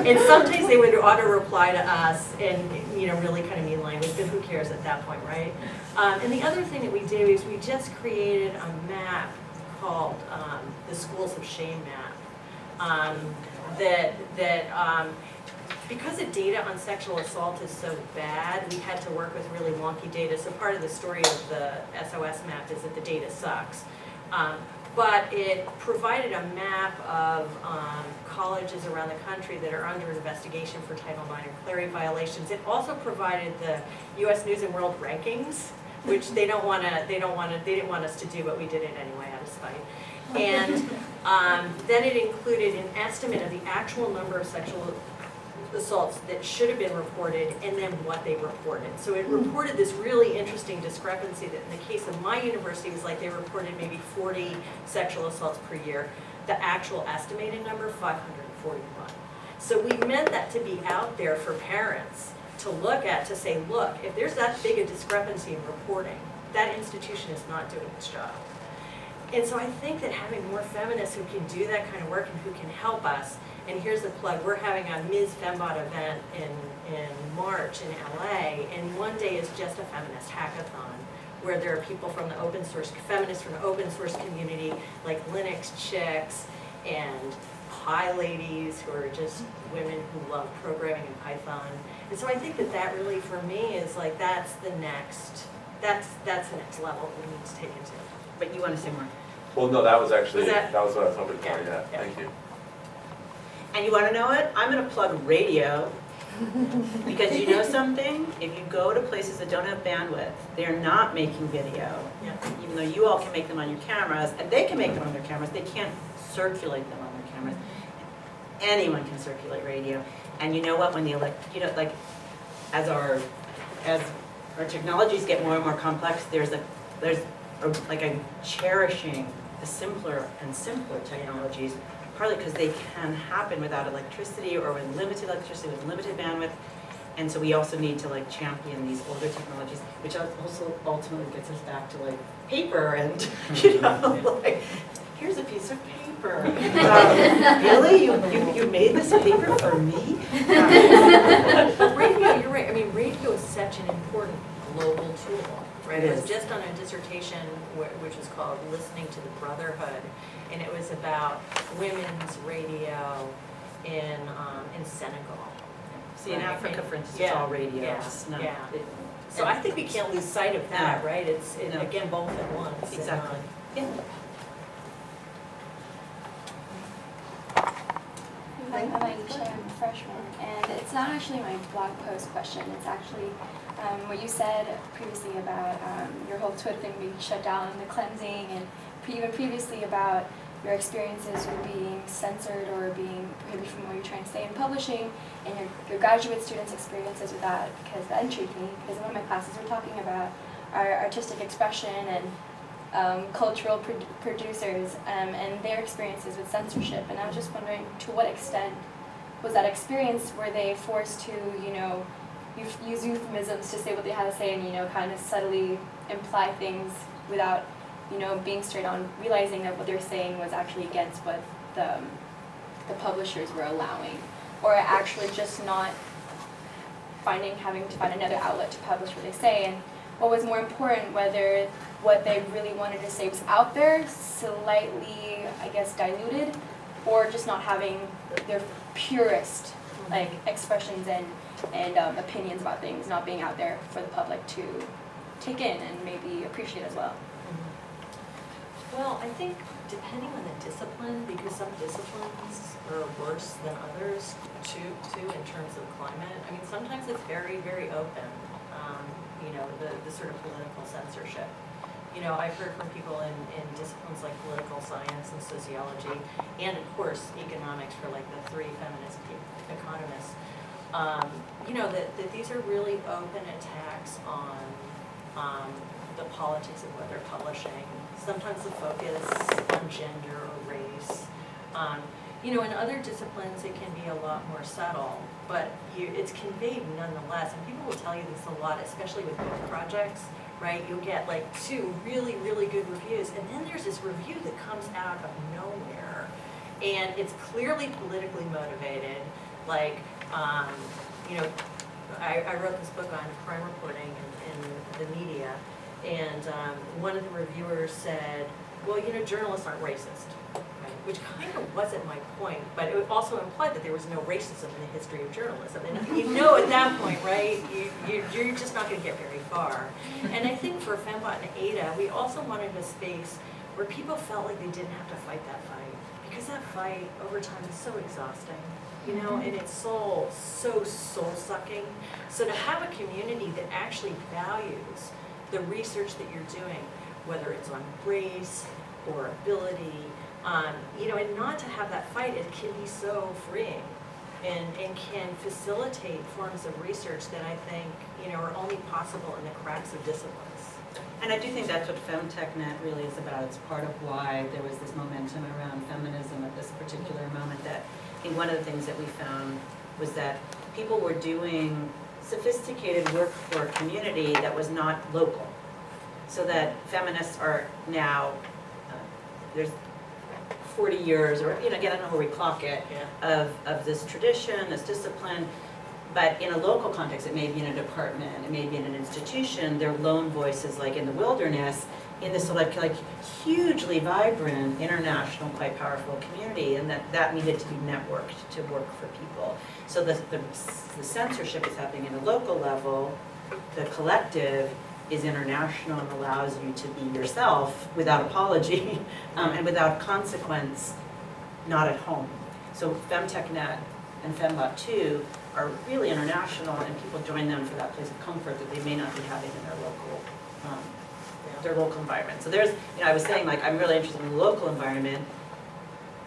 And sometimes they would auto-reply to us in, you know, really kind of mean language, but who cares at that point, right? And the other thing that we did is we just created a map called the Schools of Shame map. Because the data on sexual assault is so bad, we had to work with really wonky data. So part of the story of the SOS map is that the data sucks. But it provided a map of colleges around the country that are under investigation for Title IX or clery violations. It also provided the U.S. News and World rankings, which they didn't want us to do, but we did it anyway out of spite. And then it included an estimate of the actual number of sexual assaults that should have been reported and then what they reported. So it reported this really interesting discrepancy that in the case of my university was like they reported maybe 40 sexual assaults per year. The actual estimated number, 541. So we meant that to be out there for parents to look at, to say, look, if there's that big a discrepancy in reporting, that institution is not doing its job. And so I think that having more feminists who can do that kind of work and who can help us, and here's the plug, we're having a Ms. Fembot event in March in LA, and one day is just a feminist hackathon, where there are people from the open source, feminists from the open source community, like Linux chicks and Pi ladies who are just women who love programming in Python. And so I think that that really, for me, is like, that's the next level that we need to take it to. But you want to say more? Well, no, that was actually, Was that that- was what I was hoping for, Yeah, yeah, yeah. thank you. And you want to know it? I'm going to plug radio, because you know something? If you go to places that don't have bandwidth, they're not making video. Yeah. Even though you all can make them on your cameras, and they can make them on their cameras, they can't circulate them on their cameras. anyone can circulate radio. And you know what, when like, as our technologies get more and more complex, there's like a cherishing the simpler and simpler technologies, partly because they can happen without electricity or with limited electricity, with limited bandwidth. And so we also need to like champion these older technologies, which also ultimately gets us back to like paper and, like, here's a piece of paper. Really? You made this paper for me? But radio, you're right, I mean, radio is such an important global tool, right? It I was is. just on a dissertation which is called Listening to the Brotherhood, and it was about women's radio in Senegal. See, in Right. Africa, for instance, Yeah, it's all radio. yeah, It's not, yeah. it- So I think we can't lose sight of that, right? It's, No. again, both at once. and, Exactly. Yeah. I'm Aisha, I'm a freshman, and it's not actually my blog post question, it's actually what you said previously about your whole Twitter thing being shut down and the cleansing, and even previously about your experiences with being censored or being prohibited from what you're trying to say in publishing, and your graduate students' experiences with that, because that intrigued me, because in one of my classes we're talking about our artistic expression and cultural producers and their experiences with censorship. And I was just wondering, to what extent was that experience? Were they forced to, use euphemisms to say what they had to say and, kind of subtly imply things without, being straight on, realizing that what they're saying was actually against what the publishers were allowing? Or actually just not having to find another outlet to publish what they say? And what was more important, whether what they really wanted to say was out there, slightly, I guess, diluted, or just not having their purest expressions and opinions about things not being out there for the public to take in and maybe appreciate as well. Well, I think depending on the discipline, because some disciplines are worse than others too in terms of climate. I mean, sometimes it's very, very open, the sort of political censorship. I've heard from people in disciplines like political science and sociology, and of course economics for like the three feminist economists, that these are really open attacks on the politics of what they're publishing. Sometimes the focus on gender or race. In other disciplines it can be a lot more subtle, but it's conveyed nonetheless. And people will tell you this a lot, especially with book projects, right? You'll get like 2 really, really good reviews, and then there's this review that comes out of nowhere, and it's clearly politically motivated. Like, I wrote this book on crime reporting in the media, and one of the reviewers said, well, journalists aren't racist, right? Which kind of wasn't my point, but it also implied that there was no racism in the history of journalism. And at that point, right, you're just not going to get very far. And I think for Fembot and Ada, we also wanted a space where people felt like they didn't have to fight that fight, because that fight over time is so exhausting. And it's so soul-sucking. So to have a community that actually values the research that you're doing, whether it's on race or ability, and not to have that fight, it can be so freeing and can facilitate forms of research that I think, are only possible in the cracks of disciplines. And I do think that's what FemTechNet really is about. It's part of why there was this momentum around feminism at this particular moment. That I think one of the things that we found was that people were doing sophisticated work for a community that was not local. So that feminists are now, there's 40 years, or again, I don't know where we clock it, of this tradition, this discipline. But in a local context, it may be in a department, it may be in an institution, they're lone voices like in the wilderness, in this sort of like hugely vibrant, international, quite powerful community, and that needed to be networked to work for people. So the censorship is happening at a local level, the collective is international and allows you to be yourself without apology and without consequence, not at home. So FemTechNet and Fembot 2 are really international, and people join them for that place of comfort that they may not be having in their local environment. So there's, I was saying, like, I'm really interested in the local environment,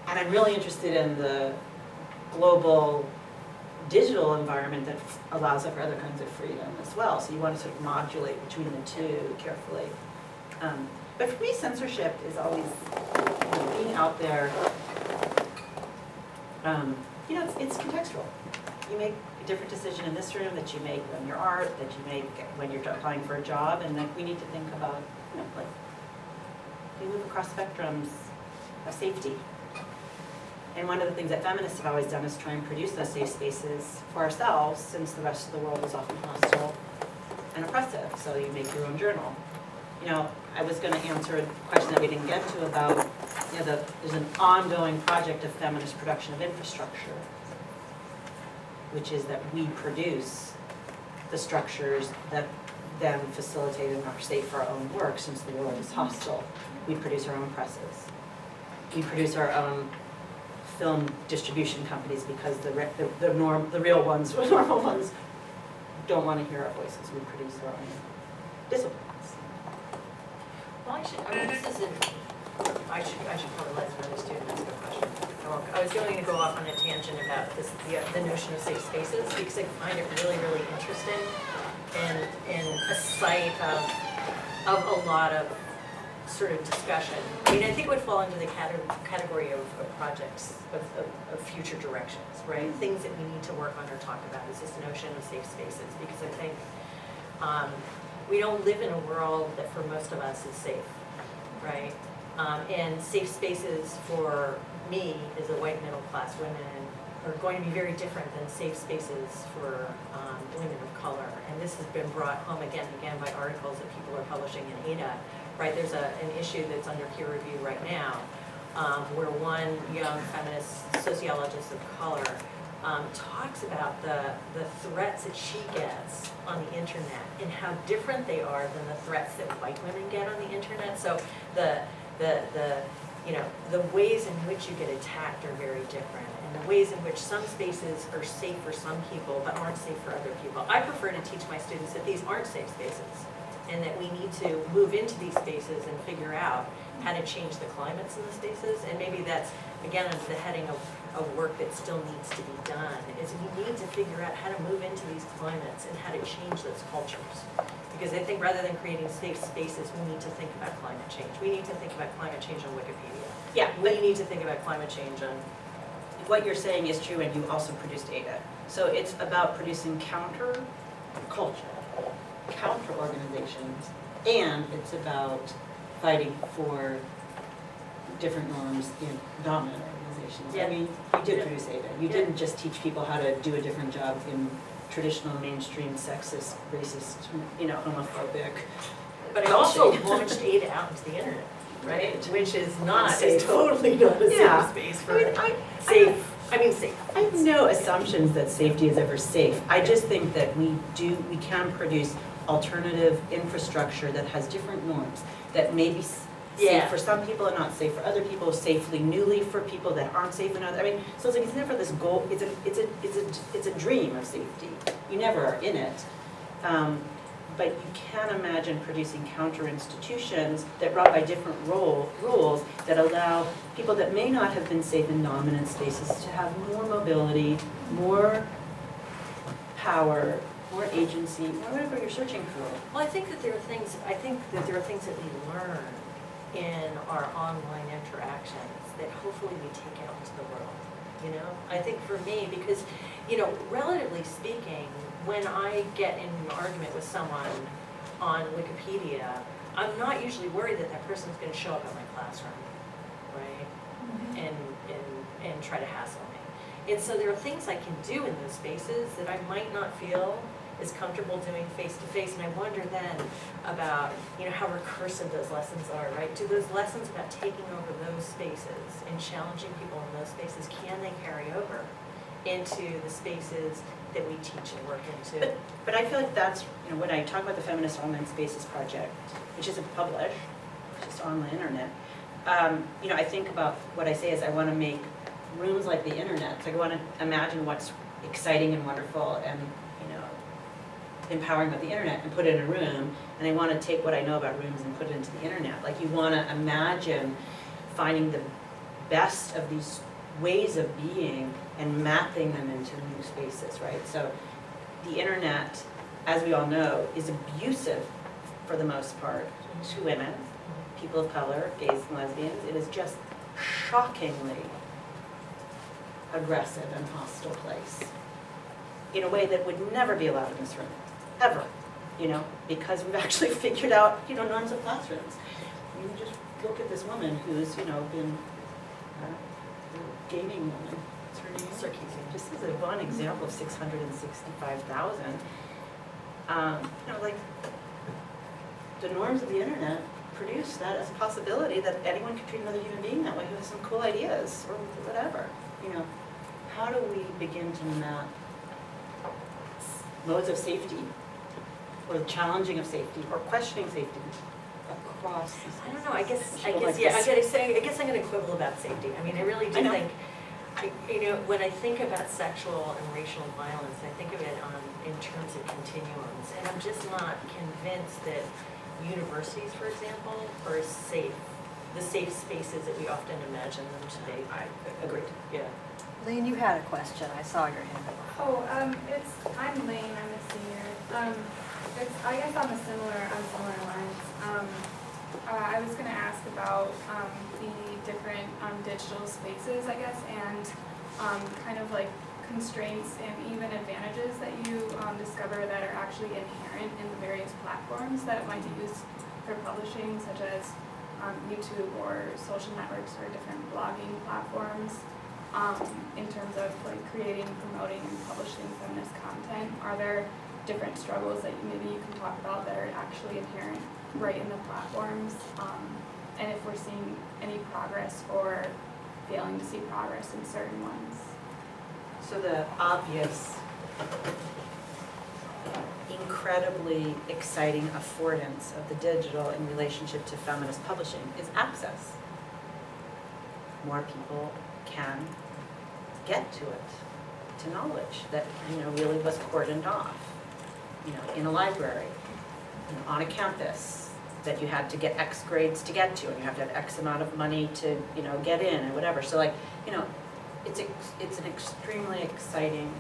and I'm really interested in the global digital environment that allows for other kinds of freedom as well. So you want to sort of modulate between the two carefully. But for me, censorship is always, being out there. It's contextual. You make a different decision in this room that you make on your art, that you make when you're applying for a job, and like we need to think about, like we move across spectrums of safety. And one of the things that feminists have always done is try and produce those safe spaces for ourselves, since the rest of the world is often hostile and oppressive. So you make your own journal. I was going to answer a question that we didn't get to about, there's an ongoing project of feminist production of infrastructure, which is that we produce the structures that then facilitate and are safe for our own work, since the world is hostile. We produce our own presses. We produce our own film distribution companies, because the real ones, the normal ones, don't want to hear our voices. We produce our own disciplines. Well, I should probably let another student ask a question. I was going to go off on a tangent about the notion of safe spaces, because I find it really, really interesting and a site of a lot of sort of discussion. I think it would fall into the category of projects, of future directions, right? Things that we need to work on or talk about is this notion of safe spaces, because I think we don't live in a world that for most of us is safe, right? And safe spaces for me as a white middle class woman are going to be very different than safe spaces for women of color. And this has been brought home again and again by articles that people are publishing in ADA, right? There's an issue that's under peer review right now where one young feminist sociologist of color talks about the threats that she gets on the internet and how different they are than the threats that white women get on the internet. So the ways in which you get attacked are very different, and the ways in which some spaces are safe for some people but aren't safe for other people. I prefer to teach my students that these aren't safe spaces, and that we need to move into these spaces and figure out how to change the climates in the spaces. And maybe that's, again, under the heading of work that still needs to be done, is we need to figure out how to move into these climates and how to change those cultures. Because I think rather than creating safe spaces, we need to think about climate change. We need to think about climate change on Wikipedia. Yeah, We need to think about climate change on... what you're saying is true, and you also produced ADA. So it's about producing counter culture, counter organizations, and it's about fighting for different norms in dominant organizations. Yeah. I mean, you did produce ADA. You didn't just teach people how to do a different job in traditional mainstream sexist, racist, homophobic. But I also launched ADA out into the internet, right? Which is not, Safe. it's totally not a Yeah. safe space for safe. safe. I have no assumptions that safety is ever safe. I just think that we can produce alternative infrastructure that has different norms, that may be safe for some people and not safe for other people, safely newly for people that aren't safe in other. I mean, so it's like it's never this goal. It's a dream of safety. You never are in it. But you can imagine producing counter institutions that run by different rules that allow people that may not have been safe in dominant spaces to have more mobility, more power, more agency, whatever you're searching for. Well, I think that there are things that we learn in our online interactions that hopefully we take out into the world. I think for me, because, relatively speaking, when I get in an argument with someone on Wikipedia, I'm not usually worried that that person's going to show up in my classroom, right? And try to hassle me. And so there are things I can do in those spaces that I might not feel as comfortable doing face-to-face. And I wonder then about, how recursive those lessons are, right? Do those lessons about taking over those spaces and challenging people in those spaces, can they carry over into the spaces that we teach and work into? But I feel like that's, when I talk about the Feminist Online Spaces Project, which isn't published, it's just on the internet, I think about what I say is I want to make rooms like the internet. So I want to imagine what's exciting and wonderful and, empowering about the internet and put it in a room, and I want to take what I know about rooms and put it into the internet. Like, you want to imagine finding the best of these ways of being and mapping them into new spaces, right? So the internet, as we all know, is abusive for the most part to women, people of color, gays and lesbians. It is just shockingly aggressive and hostile place in a way that would never be allowed in this room, ever, you know, because we've actually figured out, you know, norms of classrooms. You just look at this woman who's, you know, been a gaming woman. What's her name? Sarkeesian. Just as one example of 665,000. You know, like, the norms of the internet produce that as a possibility that anyone could treat another human being that way who has some cool ideas or whatever. You know, how do we begin to map modes of safety or the challenging of safety or questioning safety across the I don't know, I guess, Like yeah, I this. gotta say, I guess I'm gonna quibble about safety. I mean, I really do I know. think, you know, when I think about sexual and racial violence, I think of it in terms of continuums. And I'm just not convinced that universities, for example, are safe, the safe spaces that we often imagine them to be. I agreed. Yeah. Lane, you had a question. I saw your hand. I'm Lane, I'm a senior. I guess on similar lines. I was gonna ask about, the different, digital spaces, I guess, and, kind of like constraints and even advantages that you, discover that are actually inherent in the various platforms that might be used for publishing, such as, YouTube or social networks or different blogging platforms. In terms of like creating, promoting, and publishing feminist content, are there different struggles that maybe you can talk about that are actually inherent right in the platforms? And if we're seeing any progress or failing to see progress in certain ones? So the obvious, incredibly exciting affordance of the digital in relationship to feminist publishing is access. More people can get to it, to knowledge that, you know, really was cordoned off, you know, in a library, you know, on a campus that you had to get X grades to get to, and you have to have X amount of money to, you know, get in and whatever. So like, you know, it's an extremely exciting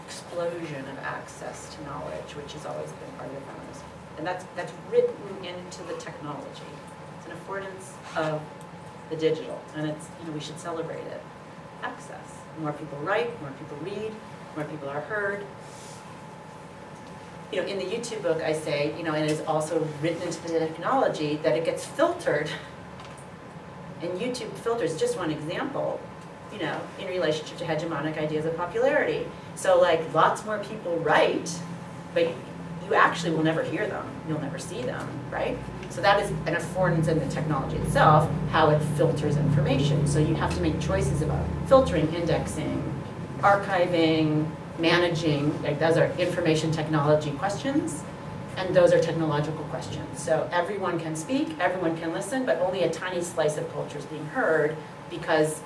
explosion of access to knowledge, which has always been part of feminism. And that's written into the technology. It's an affordance of the digital, and it's, you know, we should celebrate it. Access. More people write, more people read, more people are heard. You know, in the YouTube book I say, you know, and it's also written into the technology that it gets filtered. And YouTube filters, just one example, you know, in relationship to hegemonic ideas of popularity. So like lots more people write, but you actually will never hear them. You'll never see them, right? So that is an affordance in the technology itself, how it filters information. So you have to make choices about filtering, indexing, archiving, managing. Like those are information technology questions, and those are technological questions. So everyone can speak, everyone can listen, but only a tiny slice of culture is being heard because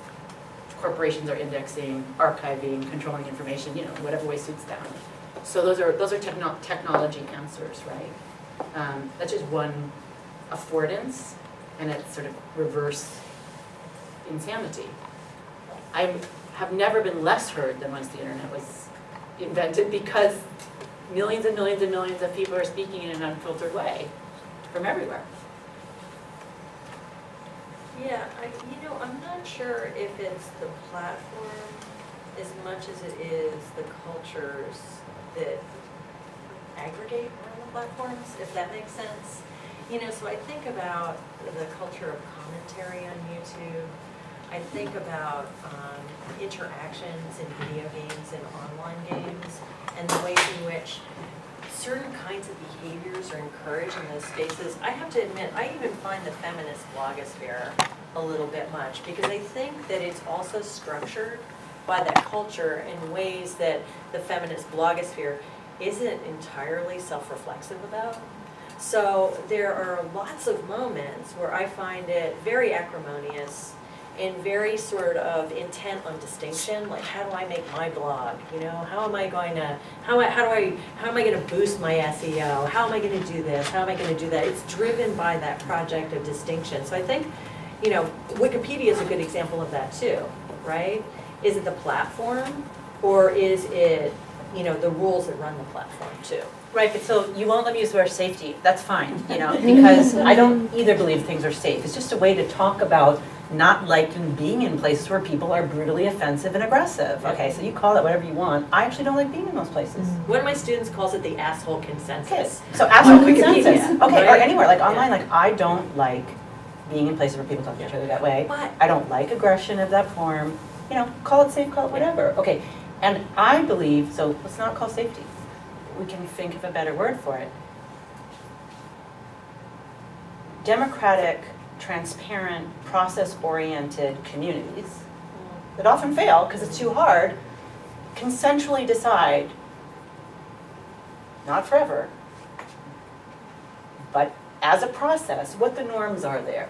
corporations are indexing, archiving, controlling information, you know, whatever way suits them. So those are technology answers, right? That's just one affordance, and it's sort of reverse insanity. I have never been less heard than once the internet was invented, because millions and millions and millions of people are speaking in an unfiltered way from everywhere. Yeah, you know, I'm not sure if it's the platform as much as it is the cultures that aggregate around the platforms, if that makes sense. You know, so I think about the culture of commentary on YouTube. I think about interactions in video games and online games, and the ways in which certain kinds of behaviors are encouraged in those spaces. I have to admit, I even find the feminist blogosphere a little bit much, because I think that it's also structured by that culture in ways that the feminist blogosphere isn't entirely self-reflexive about. So there are lots of moments where I find it very acrimonious and very sort of intent on distinction, like how do I make my blog, you know, how am I going to boost my SEO, how am I going to do this, how am I going to do that? It's driven by that project of distinction. So I think, you know, Wikipedia is a good example of that too. right? Is it the platform, or is it, you know, the rules that run the platform too? Right, but so you won't let me use the word safety, that's fine, you know, because I don't either believe things are safe. It's just a way to talk about not liking being in places where people are brutally offensive and aggressive. Okay, so you call it whatever you want. I actually don't like being in those places. One of my students calls it the asshole Okay, consensus. so asshole On Wikipedia, consensus. Okay, or right? anywhere, like Yeah. online, like I don't like being in places where people talk to each other that way. But I don't like aggression of that form. You know, call it safe, call it whatever. Okay, and I believe, so let's not call safety. We can think of a better word for it. Democratic, transparent, process-oriented communities that often fail because it's too hard, consensually decide, not forever, but as a process, what the norms are there.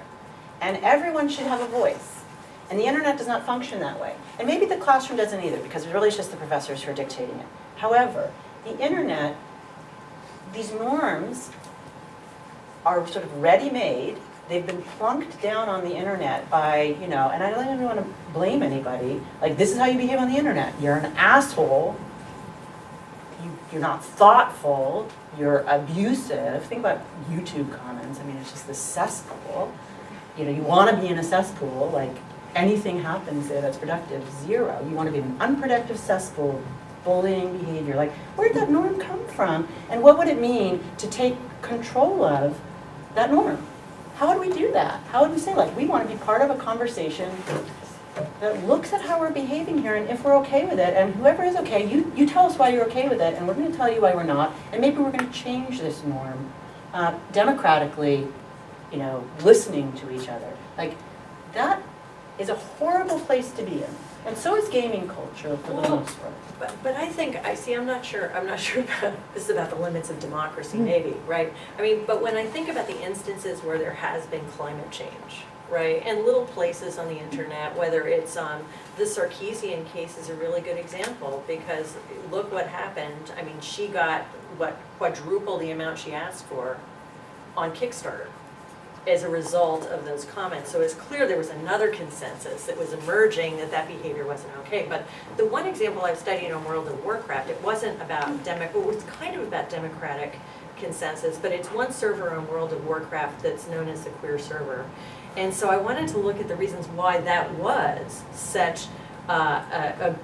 And everyone should have a voice. And the internet does not function that way. And maybe the classroom doesn't either, because it really is just the professors who are dictating it. However, the internet, these norms are sort of ready-made. They've been plunked down on the internet by, you know, and I don't even want to blame anybody. Like, this is how you behave on the internet. You're an asshole. You're not thoughtful. You're abusive. Think about YouTube comments. I mean, it's just this cesspool. You know, you want to be in a cesspool, like anything happens there that's productive, zero. You want to be in an unproductive cesspool, bullying behavior. Like, where did that norm come from? And what would it mean to take control of that norm? How would we do that? How would we say, like, we want to be part of a conversation that looks at how we're behaving here and if we're okay with it, and whoever is okay, you tell us why you're okay with it, and we're going to tell you why we're not, and maybe we're going to change this norm democratically, you know, listening to each other. Like, that is a horrible place to be in. And so is gaming culture for the most part. But I think, I'm not sure about, this is about the limits of democracy maybe, right? I mean, but when I think about the instances where there has been climate change, right? And little places on the internet, whether it's the Sarkeesian case is a really good example, because look what happened. I mean, she got, quadruple the amount she asked for on Kickstarter as a result of those comments. So it's clear there was another consensus that was emerging that behavior wasn't okay. But the one example I've studied on World of Warcraft, it wasn't about it was kind of about democratic consensus, but it's one server on World of Warcraft that's known as the queer server. And so I wanted to look at the reasons why that was such a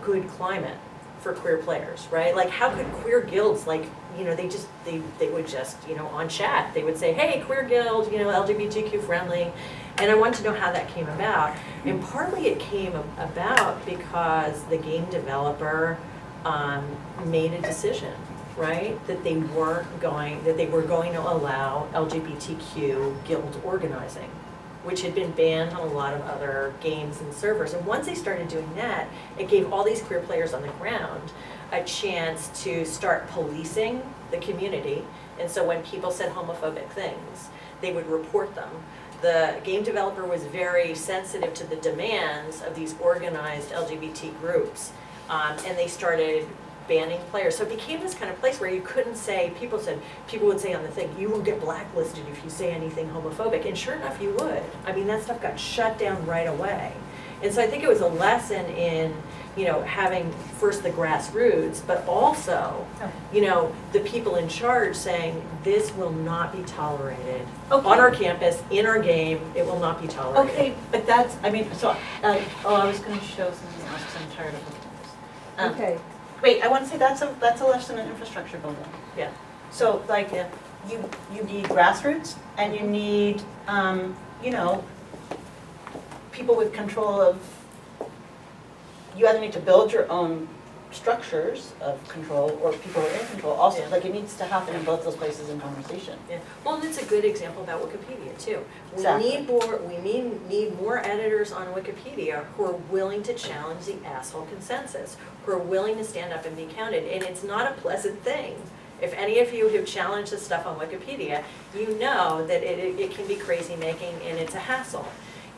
good climate for queer players, right? Like, how could queer guilds, like, you know, they would just, you know, on chat, they would say, hey, queer guild, you know, LGBTQ friendly. And I wanted to know how that came about. And partly it came about because the game developer made a decision, right? That they were going to allow LGBTQ guild organizing, which had been banned on a lot of other games and servers. And once they started doing that, it gave all these queer players on the ground a chance to start policing the community. And so when people said homophobic things, they would report them. The game developer was very sensitive to the demands of these organized LGBT groups. And they started banning players. So it became this kind of place where you couldn't say, people would say on the thing, you will get blacklisted if you say anything homophobic. And sure enough, you would. I mean, that stuff got shut down right away. And so I think it was a lesson in, you know, having first the grassroots, but also, you know, the people in charge saying, this will not be tolerated on our campus, in our game, it will not be tolerated. Okay, but that's, I mean, so, I was going to show something else because I'm tired of looking at this. Okay. Wait, I want to say that's a lesson in infrastructure building. Yeah. So, like, you need grassroots, and you need, you know, people with control of, you either need to build your own structures of control, or people who are in control also. Yeah. Like, it needs to happen in both those places in conversation. Yeah. Well, and it's a good example about Wikipedia too. Exactly. We need more editors on Wikipedia who are willing to challenge the asshole consensus, who are willing to stand up and be counted. And it's not a pleasant thing. If any of you have challenged this stuff on Wikipedia, you know that it can be crazy making and it's a hassle.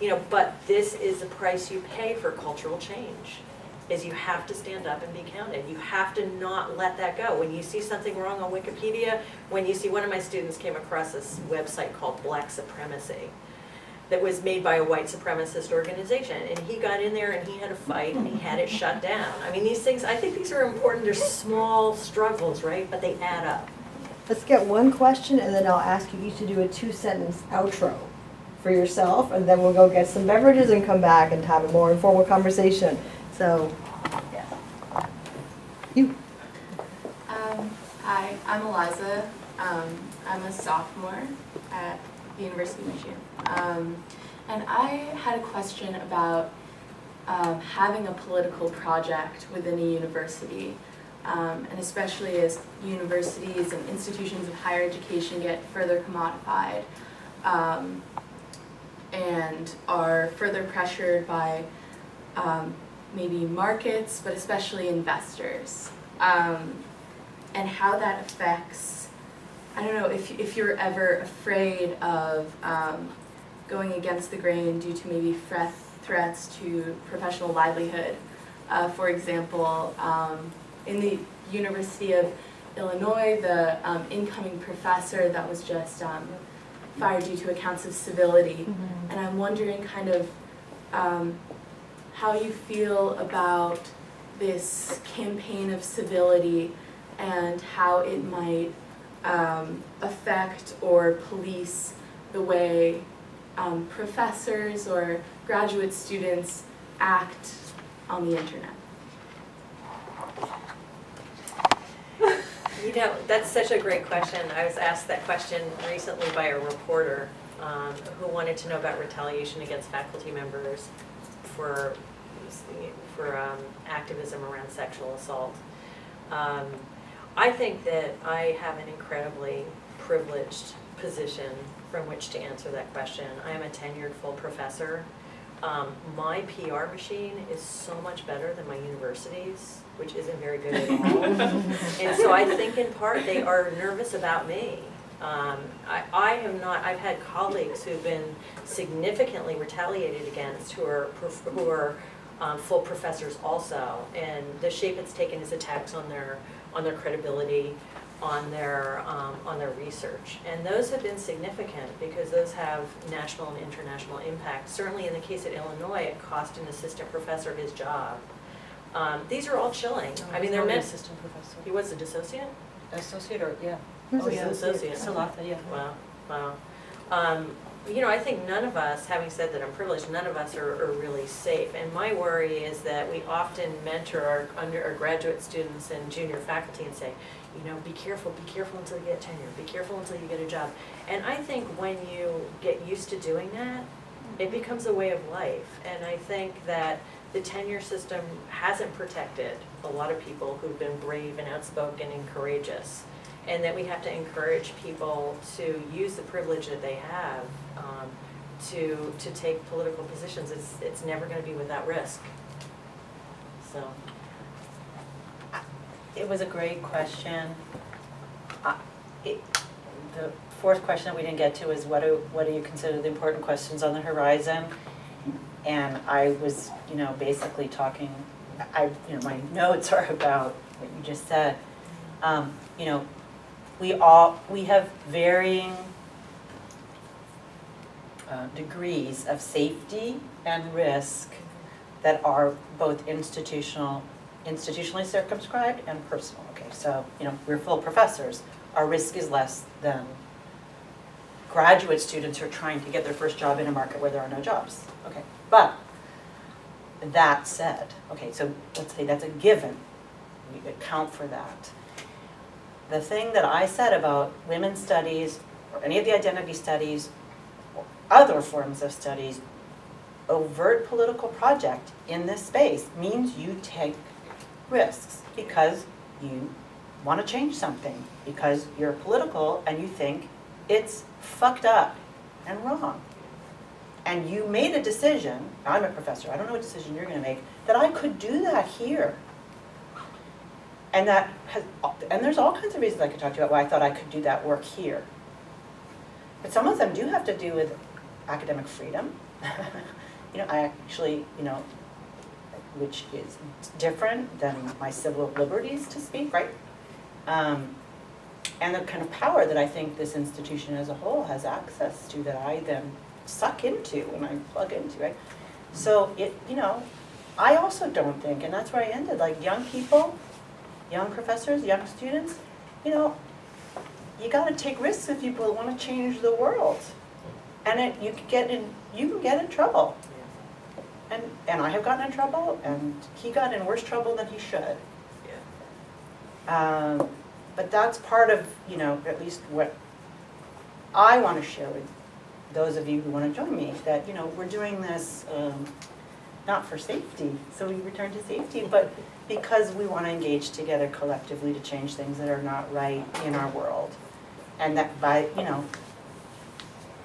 You know, but this is the price you pay for cultural change. Is you have to stand up and be counted. You have to not let that go. When you see something wrong on Wikipedia, when you see, one of my students came across this website called Black Supremacy. that was made by a white supremacist organization. And he got in there and he had a fight and he had it shut down. I mean, these things, I think these are important. They're small struggles, right? But they add up. Let's get one question, and then I'll ask you each to do a 2-sentence outro for yourself, and then we'll go get some beverages and come back and have a more informal conversation. So, yeah. You. Hi, I'm Eliza. I'm a sophomore at the University of Michigan. And I had a question about having a political project within a university. And especially as universities and institutions of higher education get further commodified and are further pressured by maybe markets, but especially investors. And how that affects, I don't know, if you're ever afraid of going against the grain due to maybe threats to professional livelihood. For example, in the University of Illinois, the incoming professor that was just fired due to accounts of civility. Mm-hmm. And I'm wondering kind of how you feel about this campaign of civility and how it might affect or police the way professors or graduate students act on the internet. You know, that's such a great question. I was asked that question recently by a reporter who wanted to know about retaliation against faculty members for activism around sexual assault. I think that I have an incredibly privileged position from which to answer that question. I am a tenured full professor. My PR machine is so much better than my university's, which isn't very good at all. And so I think in part they are nervous about me. I have not, I've had colleagues who've been significantly retaliated against who are full professors also. And the shape it's taken is attacks on their credibility, on their research. And those have been significant because those have national and international impact. Certainly in the case at Illinois, it cost an assistant professor his job. These are all chilling. I mean, they're meant. Assistant professor. He was a dissociate? Associate or, yeah. Oh, yeah, associate. Salata, yeah. Wow. You know, I think none of us, having said that I'm privileged, none of us are really safe. And my worry is that we often mentor our graduate students and junior faculty and say, you know, be careful until you get tenure, be careful until you get a job. And I think when you get used to doing that, it becomes a way of life. And I think that the tenure system hasn't protected a lot of people who've been brave and outspoken and courageous. And that we have to encourage people to use the privilege that they have to take political positions. It's never going to be without risk. So. It was a great question. The fourth question that we didn't get to is what do you consider the important questions on the horizon? And I was, basically talking. My notes are about what you just said. We have varying degrees of safety and risk that are both institutionally circumscribed and personal. Okay, so we're full professors. Our risk is less than graduate students who are trying to get their first job in a market where there are no jobs. Okay, but that said, okay, so let's say that's a given. We account for that. The thing that I said about women's studies or any of the identity studies or other forms of studies, overt political project in this space means you take risks because you want to change something, because you're political and you think it's fucked up and wrong. And you made a decision, I'm a professor, I don't know what decision you're going to make, that I could do that here. And there's all kinds of reasons I could talk to you about why I thought I could do that work here. But some of them do have to do with academic freedom. I actually, which is different than my civil liberties to speak, right? And the kind of power that I think this institution as a whole has access to that I then suck into and I plug into, right? So I also don't think, and that's where I ended, like young people, young professors, young students, you gotta take risks if people want to change the world. And you can get in trouble. And I have gotten in trouble, and he got in worse trouble than he should. But that's part of, at least what I want to share with those of you who want to join me, that, we're doing this not for safety, so we return to safety, but because we want to engage together collectively to change things that are not right in our world. And that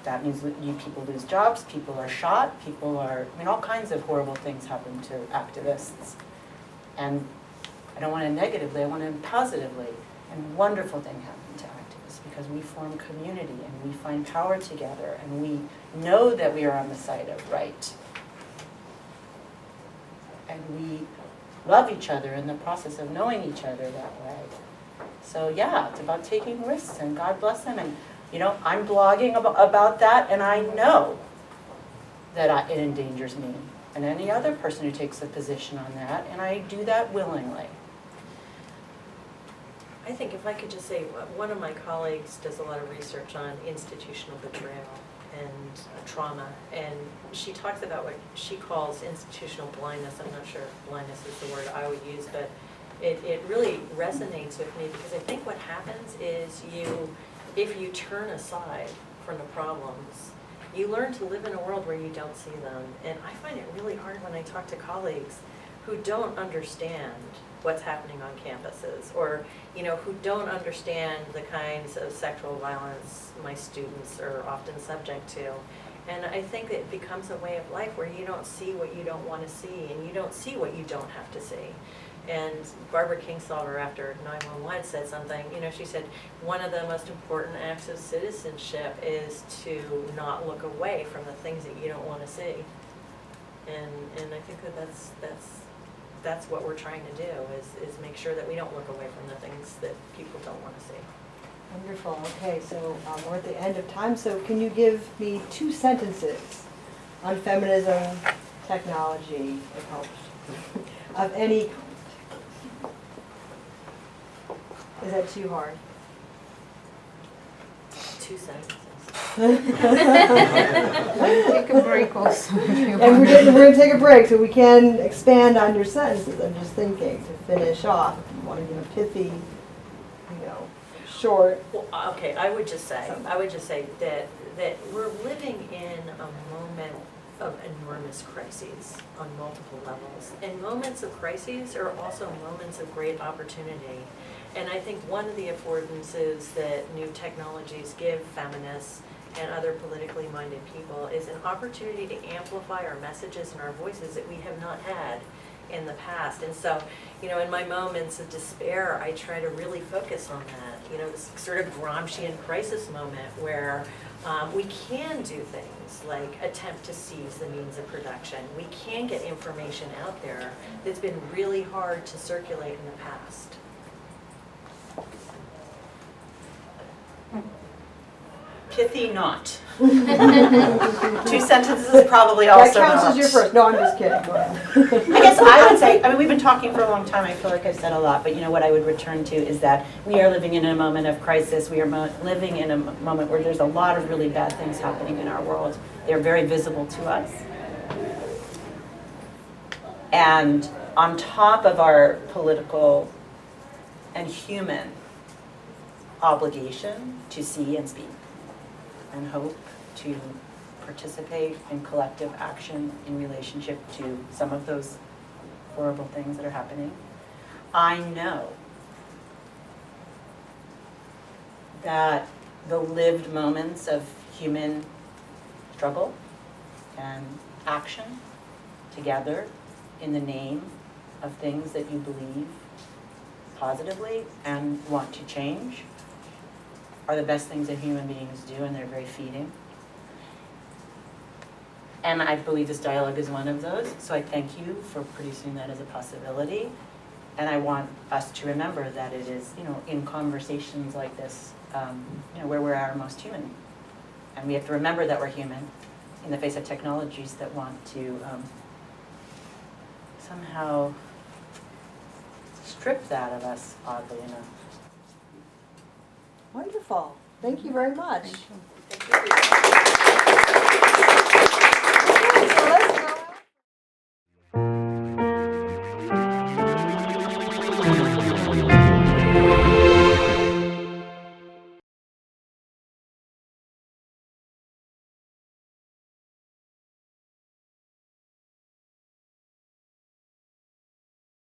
that means people lose jobs, people are shot, all kinds of horrible things happen to activists. And I don't want to negatively, I want to positively. And wonderful things happen to activists because we form community and we find power together and we know that we are on the side of right. And we love each other in the process of knowing each other that way. So yeah, it's about taking risks, and God bless them. And I'm blogging about that, and I know that it endangers me and any other person who takes a position on that, and I do that willingly. I think if I could just say, one of my colleagues does a lot of research on institutional betrayal and trauma, and she talks about what she calls institutional blindness. I'm not sure if blindness is the word I would use, but it really resonates with me because I think what happens is if you turn aside from the problems, you learn to live in a world where you don't see them. And I find it really hard when I talk to colleagues who don't understand what's happening on campuses, or who don't understand the kinds of sexual violence my students are often subject to. And I think it becomes a way of life where you don't see what you don't want to see, and you don't see what you don't have to see. And Barbara Kingsolver, after 9/11, said something, she said, one of the most important acts of citizenship is to not look away from the things that you don't want to see. And I think that's what we're trying to do, is make sure that we don't look away from the things that people don't want to see. Wonderful. Okay, so we're at the end of time. So can you give me 2 sentences on feminism, technology, of any kind? Is that too hard? 2 sentences. Take a break also. And we're going to take a break so we can expand on your sentences. I'm just thinking to finish off. If you want to give a pithy, short. Well, okay, I would just say that we're living in a moment of enormous crises on multiple levels. And moments of crises are also moments of great opportunity. And I think one of the affordances that new technologies give feminists and other politically minded people is an opportunity to amplify our messages and our voices that we have not had in the past. And so, in my moments of despair, I try to really focus on that, this sort of Gramscian crisis moment where we can do things like attempt to seize the means of production. We can get information out there that's been really hard to circulate in the past. Pithy not. 2 sentences is probably also That counts not. as your first. No, I'm just kidding. Go ahead. I guess I would say, we've been talking for a long time, I feel like I've said a lot, but what I would return to is that we are living in a moment of crisis. We are living in a moment where there's a lot of really bad things happening in our world. They're very visible to us. And on top of our political and human obligation to see and speak and hope to participate in collective action in relationship to some of those horrible things that are happening, I know that the lived moments of human struggle and action together in the name of things that you believe positively and want to change are the best things that human beings do, and they're very feeding. And I believe this dialogue is one of those, so I thank you for producing that as a possibility. And I want us to remember that it is, in conversations like this, where we're our most human. And we have to remember that we're human, in the face of technologies that want to somehow strip that of us, oddly enough. Wonderful. Thank you very much. Thank you. Thank you.